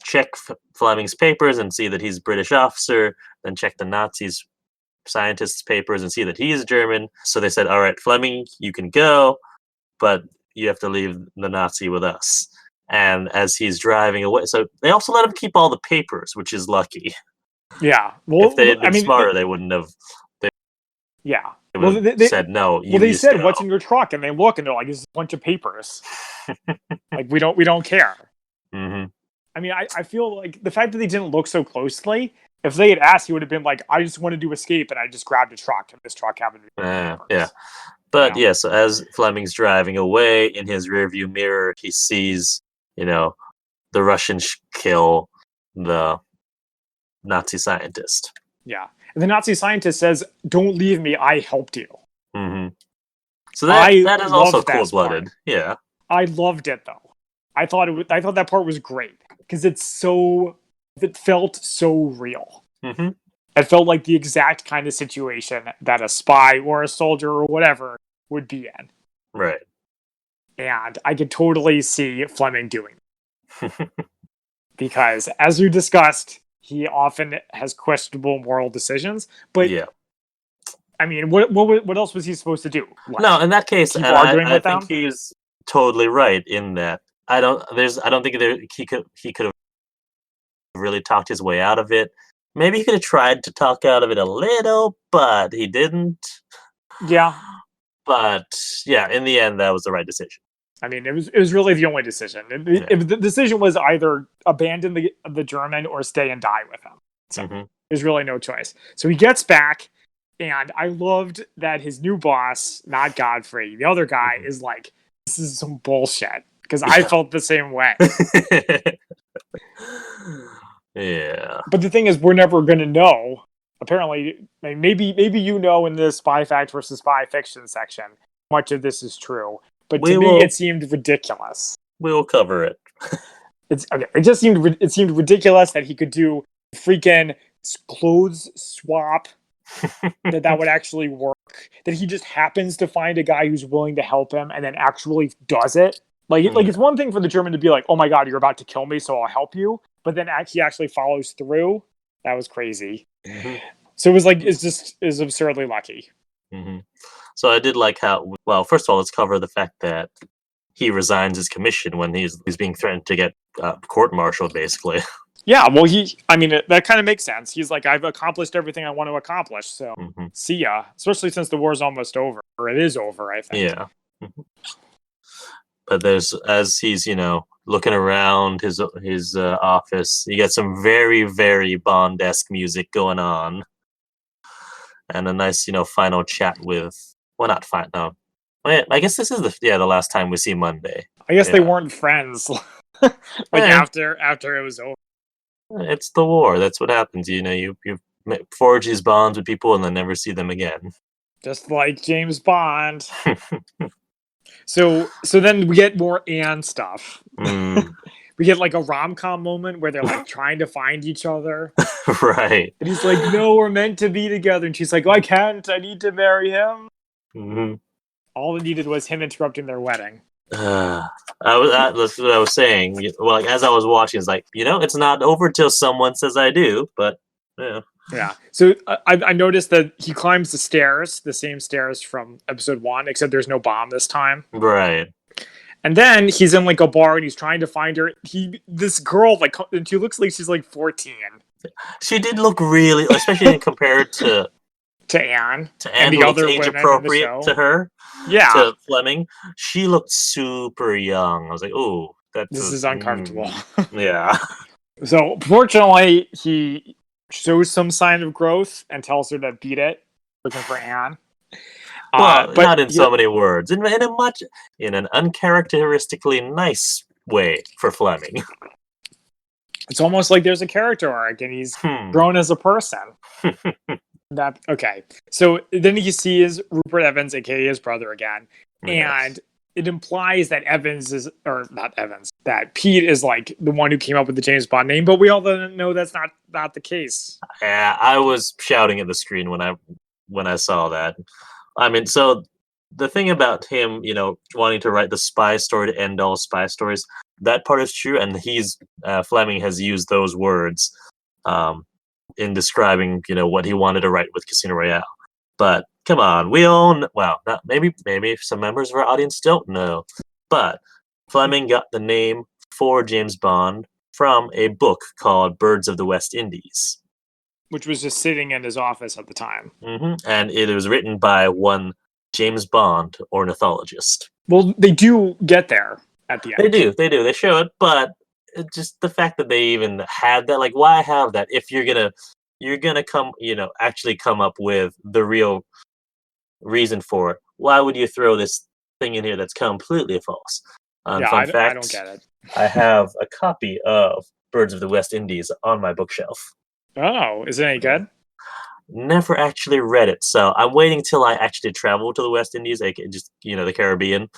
check Fleming's papers and see that he's a British officer, then check the Nazis scientist's papers and see that he is German. So they said, all right, Fleming, you can go, but you have to leave the Nazi with us. And as he's driving away, so they also let him keep all the papers, which is lucky. Yeah. Well, if they had been smarter, they wouldn't have. Yeah. They would have said no. They said, "What's in your truck?" And they look, and they're like, "It's a bunch of papers." Like we don't care. Mm-hmm. I mean, I feel like the fact that they didn't look so closely. If they had asked, he would have been like, "I just wanted to escape, and I just grabbed a truck, and this truck happened to be papers." Yeah. But yes, as Fleming's driving away, in his rearview mirror, he sees, the Russians kill the Nazi scientist. Yeah. And the Nazi scientist says, "Don't leave me. I helped you." Mm-hmm. So that is also cold-blooded. Yeah. I loved it though. I thought that part was great because it felt so real. Mm-hmm. It felt like the exact kind of situation that a spy or a soldier or whatever would be in. Right. And I could totally see Fleming doing it. Because as we discussed, he often has questionable moral decisions. But yeah. I mean, what else was he supposed to do? No, in that case, I think he's totally right in that. I don't think he could have really talked his way out of it. Maybe he could have tried to talk out of it a little, but he didn't. Yeah. But yeah, in the end, that was the right decision. I mean, it was really the only decision. The decision was either abandon the German or stay and die with him. So there's really no choice. So he gets back, and I loved that his new boss, not Godfrey, the other guy, is like, "This is some bullshit," because I felt the same way. Yeah. But the thing is, we're never going to know. Apparently, maybe in this spy fact versus spy fiction section, much of this is true. But to me, it seemed ridiculous. We will cover it. It's okay. It seemed ridiculous that he could do freaking clothes swap. that would actually work. That he just happens to find a guy who's willing to help him and then actually does it. Like it's one thing for the German to be like, "Oh my God, you're about to kill me, so I'll help you." But then he actually follows through. That was crazy. Mm-hmm. So it was like it's absurdly lucky. Mm-hmm. So I did like how. Well, first of all, let's cover the fact that he resigns his commission when he's being threatened to get court-martialed, basically. Yeah, well, that kind of makes sense. He's like, "I've accomplished everything I want to accomplish, so see ya." Especially since the war's almost over, or it is over, I think. Yeah. Mm-hmm. But as he's looking around his office, you get some very, very Bond-esque music going on, and a nice final chat with. Well, not fine. No, I guess this is the last time we see Monday. I guess they weren't friends. After it was over. It's the war. That's what happens. You forge these bonds with people and then never see them again. Just like James Bond. So then we get more Anne stuff. We get like a rom-com moment where they're like trying to find each other. Right. And he's like, "No, we're meant to be together." And she's like, "Oh, I can't. I need to marry him." Mm-hmm. All it needed was him interrupting their wedding. That's what I was saying. Well, like, as I was watching, it's like, it's not over till someone says I do, but yeah. Yeah. So I noticed that he climbs the stairs, the same stairs from episode 1, except there's no bomb this time. Right. And then he's in like a bar and he's trying to find her. This girl, and she looks like she's like 14. She did look really, especially compared to Anne. And the other age appropriate to her. Yeah. To Fleming. She looked super young. I was like, "Oh, this is uncomfortable." Yeah. So fortunately, he shows some sign of growth and tells her to beat it, looking for Anne. Well, but not in so many words. In an uncharacteristically nice way for Fleming. It's almost like there's a character arc, and he's grown as a person. Okay. So then he sees Rupert Evans, aka his brother, again, and it implies that that Pete is like the one who came up with the James Bond name, but we all know that's not the case. Yeah, I was shouting at the screen when I saw that. I mean, so the thing about him, wanting to write the spy story to end all spy stories, that part is true, and Fleming has used those words in describing, what he wanted to write with Casino Royale. But come on, maybe some members of our audience don't know, but Fleming got the name for James Bond from a book called Birds of the West Indies, which was just sitting in his office at the time. And it was written by one James Bond, ornithologist. Well, they do get there at the end. They do. They show it, but just the fact that they even had that, like, why have that if you're gonna come, actually come up with the real reason for it? Why would you throw this thing in here that's completely false? I don't get it. I have a copy of Birds of the West Indies on my bookshelf. Oh, is it any good? Never actually read it, so I'm waiting till I actually travel to the West Indies, just the Caribbean,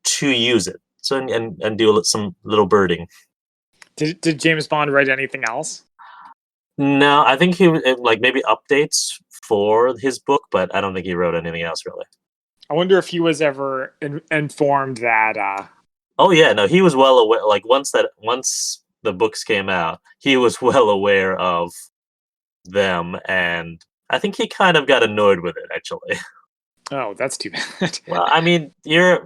to use it. So and do some little birding. Did James Bond write anything else? No, I think he like maybe updates for his book, but I don't think he wrote anything else really. I wonder if he was ever informed that. Oh yeah, no, he was well aware. Like once the books came out, he was well aware of them, and I think he kind of got annoyed with it actually. Oh, that's too bad. Well, I mean, you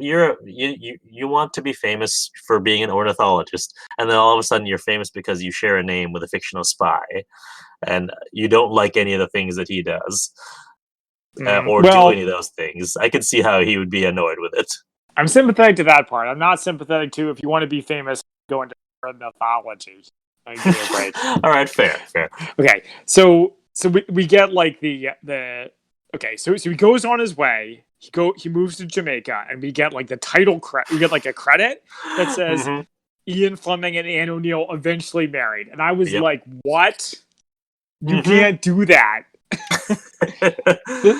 want to be famous for being an ornithologist, and then all of a sudden you're famous because you share a name with a fictional spy, and you don't like any of the things that he does, or do any of those things. I could see how he would be annoyed with it. I'm sympathetic to that part. I'm not sympathetic to if you want to be famous, go into ornithology. Give me a break. All right, fair. Okay, so we get like the. Okay, so he goes on his way. He moves to Jamaica, and we get like the title credit. We get like a credit that says Ian Fleming and Anne O'Neill eventually married, and I was like, "What? You can't do that."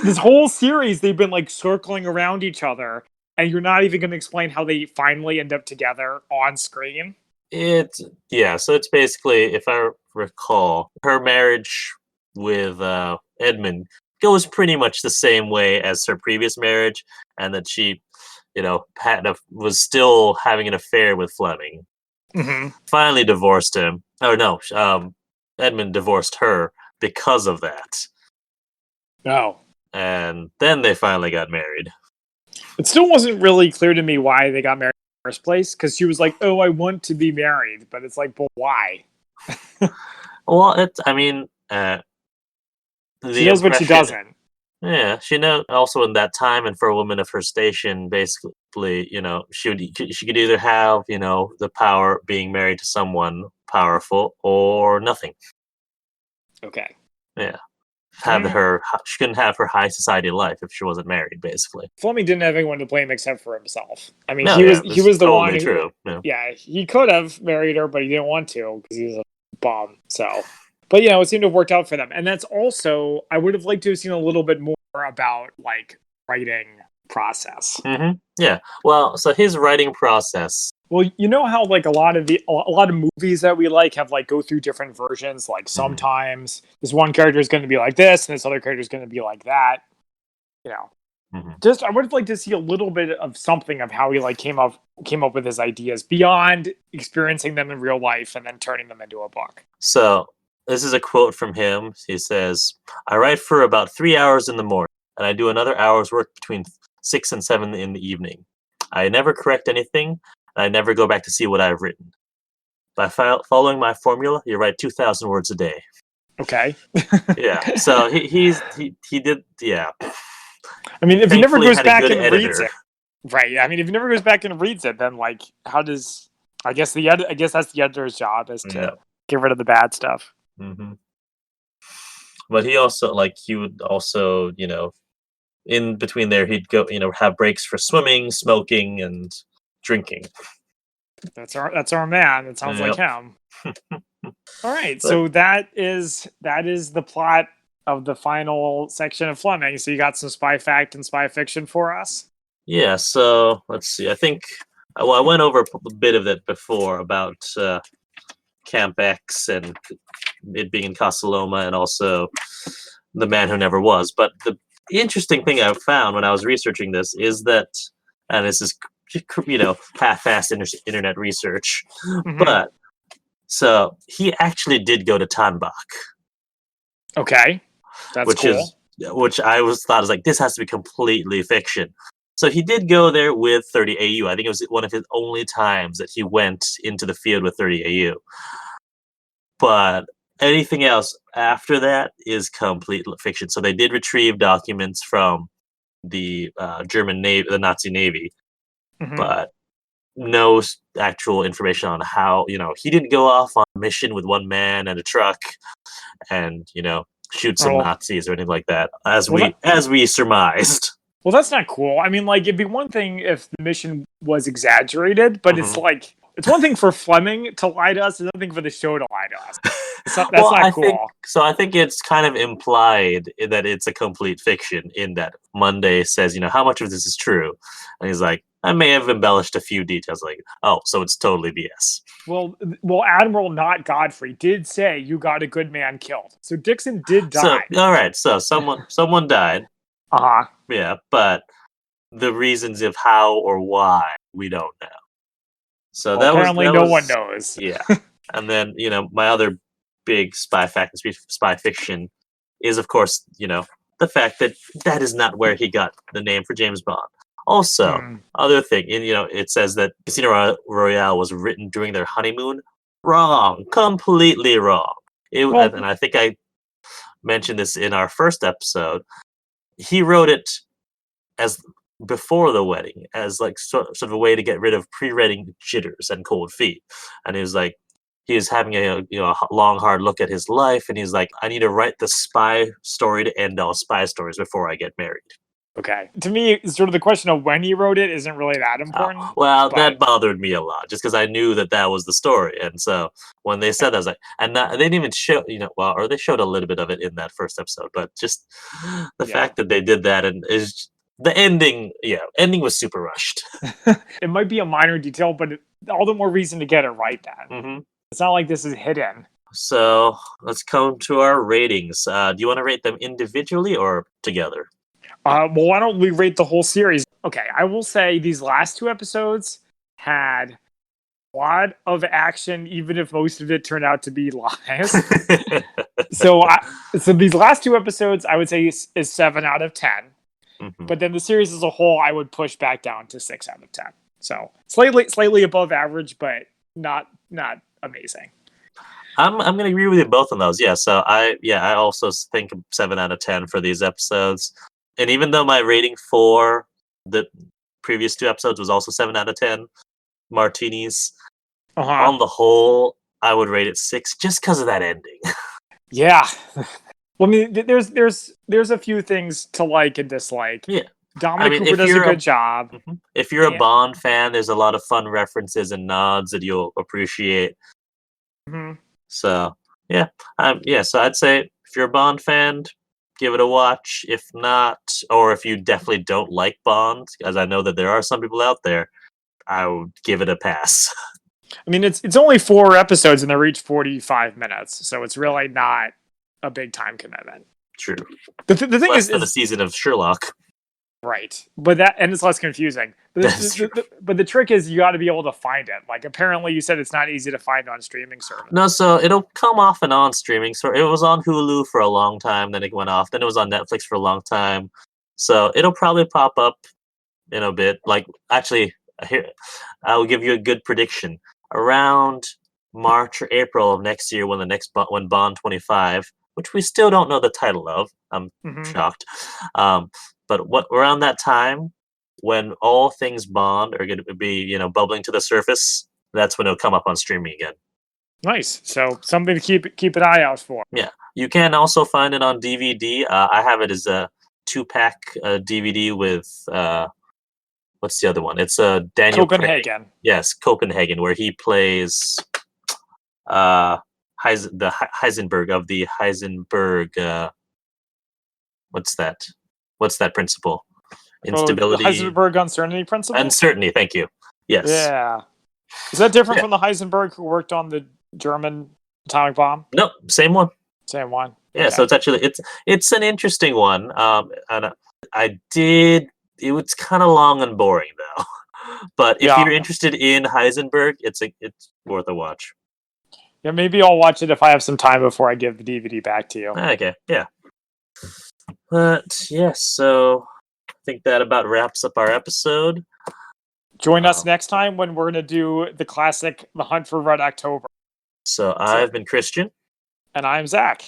This whole series, they've been like circling around each other, and you're not even going to explain how they finally end up together on screen. So it's basically, if I recall, her marriage with Edmund goes pretty much the same way as her previous marriage, and that she, was still having an affair with Fleming. Finally divorced him. Oh no, Edmund divorced her because of that. Oh. And then they finally got married. It still wasn't really clear to me why they got married in the first place, because she was like, "Oh, I want to be married," but it's like, "But why?" Well, she knows what she doesn't. Yeah, she knows. Also, in that time, and for a woman of her station, basically, she could either have, the power being married to someone powerful, or nothing. Okay. Yeah. She couldn't have her high society life if she wasn't married, basically. Fleming didn't have anyone to blame except for himself. I mean, he was the totally one. True. Yeah, he could have married her, but he didn't want to because he was a bum. So. But it seemed to have worked out for them. And that's also, I would have liked to have seen a little bit more about like writing process. Yeah. Well, so his writing process. Well, you know how like a lot of movies that we like have like go through different versions. Like sometimes this one character is going to be like this, and this other character is going to be like that. Just I would have liked to see a little bit of something of how he like came up with his ideas beyond experiencing them in real life and then turning them into a book. So. This is a quote from him. He says, "I write for about 3 hours in the morning, and I do another hour's work between 6 and 7 in the evening. I never correct anything, and I never go back to see what I've written. By following my formula, you write 2,000 words a day." Okay. Yeah. So he did. Yeah. I mean, if he never goes back and reads it, right? I mean, if he never goes back and reads it, then like, how does? I guess that's the editor's job is to get rid of the bad stuff. But he would also, in between there, he'd go, have breaks for swimming, smoking, and drinking. That's our man. It sounds like him. All right, But so that is the plot of the final section of Fleming. So you got some spy fact and spy fiction for us. yeah, so let's see. I think well, I went over a bit of it before about Camp X and it being in Casaloma, and also The Man Who Never Was. But the interesting thing I found when I was researching this is that, and this is half-assed internet research, Mm-hmm. but so he actually did go to Tanbach, Okay, that's which is cool. which I was thought is like this has to be completely fiction. So he did go there with 30 AU. I think it was one of his only times that he went into the field with 30 AU. But anything else after that is complete fiction. So they did retrieve documents from the German Navy, the Nazi Navy, Mm-hmm. but no actual information on how he didn't go off on a mission with one man and a truck and shoot some Oh, Nazis or anything like that, as well, we surmised. well, that's not cool. I mean, like, it'd be one thing if the mission was exaggerated, but it's Mhm. like it's one thing for Fleming to lie to us, another thing for the show to lie to us. That's Well, not I think cool. so. I think it's kind of implied that it's a complete fiction in that Monday says, how much of this is true? And he's like, I may have embellished a few details. Like, oh, so it's totally BS. Well, Admiral Not Godfrey did say you got a good man killed. So Dixon did So, die. all right. So someone died. Uh huh. Yeah, but the reasons of how or why we don't know. So Well, that was apparently that no one was knows. yeah. And then my other big spy fact and spy fiction is, of course, the fact that that is not where he got the name for James Bond. Also, Hmm. other thing, and it says that Casino Royale was written during their honeymoon. Wrong, completely wrong. Well, And I think I mentioned this in our first episode. He wrote it as before the wedding, as like sort of a way to get rid of pre-wedding jitters and cold feet. And he was like, he was having a long hard look at his life, and he's like, I need to write the spy story to end all spy stories before I get married. okay. To me, sort of the question of when he wrote it isn't really that Uh, important. well, But that bothered me a lot, just because I knew that that was the story, and so when they said that, I was like, and they didn't even show, well, or they showed a little bit of it in that first episode, but just the yeah, fact that they did that and is the ending, ending was super rushed. it might be a minor detail, but all the more reason to get it right. Then hmm it's not like this is hidden. So let's come to our ratings. Do you want to rate them individually or together? Well, why don't we rate the whole series? Okay, I will say these last two episodes had a lot of action, even if most of it turned out to be lies. so, so these last two episodes, I would say is 7 out of 10. Mhm. But then the series as a whole, I would push back down to 6 out of 10. So slightly above average, but not amazing. I'm gonna agree with you both on those. Yeah. So I also think 7 out of 10 for these episodes. And even though my rating for the previous two episodes was also 7 out of 10 martinis, Uh huh. on the whole, I would rate it 6 just because of that ending. Yeah. Well, I mean, there's a few things to like and dislike. Yeah. I Dominic mean, Cooper does a good job. if you're a And, Bond fan, there's a lot of fun references and nods that you'll appreciate. mhm. So yeah, So I'd say if you're a Bond fan, give it a watch. If not, or if you definitely don't like Bond, as I know that there are some people out there, I would give it a pass. I mean, it's only 4 episodes and they're each 45 minutes, so it's really not a big time commitment. True, The thing less than a is season of Sherlock. right, but that and it's less confusing. But That's true. but the trick is you got to be able to find it. Like apparently, you said it's not easy to find on streaming service. No, so it'll come off and on streaming. So it was on Hulu for a long time, then it went off. Then it was on Netflix for a long time. So it'll probably pop up in a bit. Like actually, here I'll give you a good prediction. Around March or April of next year, when Bond 25, which we still don't know the title of, I'm Hmm. shocked. But what around that time, when all things Bond are going to be bubbling to the surface, that's when it'll come up on streaming again. Nice. So something to keep an eye out for. Yeah, you can also find it on DVD. I have it as a 2-pack DVD with what's the other one? It's Daniel Craig. Copenhagen. Yes, Copenhagen, where he plays. Uh, Heisenberg of the Heisenberg. What's that? What's that principle? Instability. The Heisenberg uncertainty principle? Uncertainty, thank you. Yes. Yeah. Is that different from the Heisenberg who worked on the German atomic bomb? Nope, same one. Same one. Yeah, okay. So it's an interesting one. And it was kind of long and boring though. But if you're interested in Heisenberg, it's worth a watch. Yeah, maybe I'll watch it if I have some time before I give the DVD back to you. Okay, yeah. But yes, so I think that about wraps up our episode. Join us next time when we're going to do the classic The Hunt for Red October. So I've been Christian. And I'm Zach.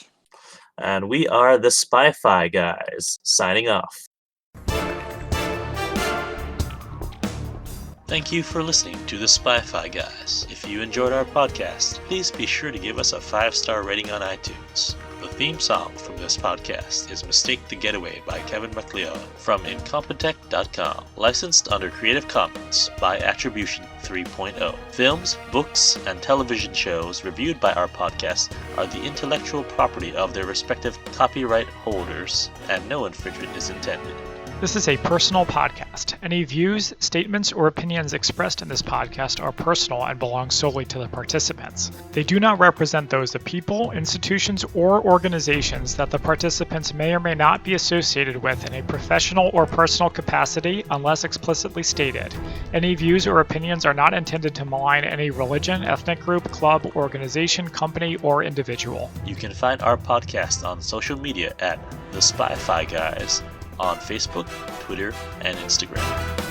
And we are the Spy-Fi guys, signing off. Thank you for listening to the Spy-Fi guys. If you enjoyed our podcast, please be sure to give us a 5-star rating on iTunes. The theme song from this podcast is Mistake the Getaway by Kevin MacLeod from Incompetech.com. Licensed under Creative Commons by Attribution 3.0. Films, books, and television shows reviewed by our podcast are the intellectual property of their respective copyright holders, and no infringement is intended. This is a personal podcast. Any views, statements, or opinions expressed in this podcast are personal and belong solely to the participants. They do not represent those of people, institutions, or organizations that the participants may or may not be associated with in a professional or personal capacity unless explicitly stated. Any views or opinions are not intended to malign any religion, ethnic group, club, organization, company, or individual. You can find our podcast on social media at The Spy-Fi Guys on Facebook, Twitter, and Instagram.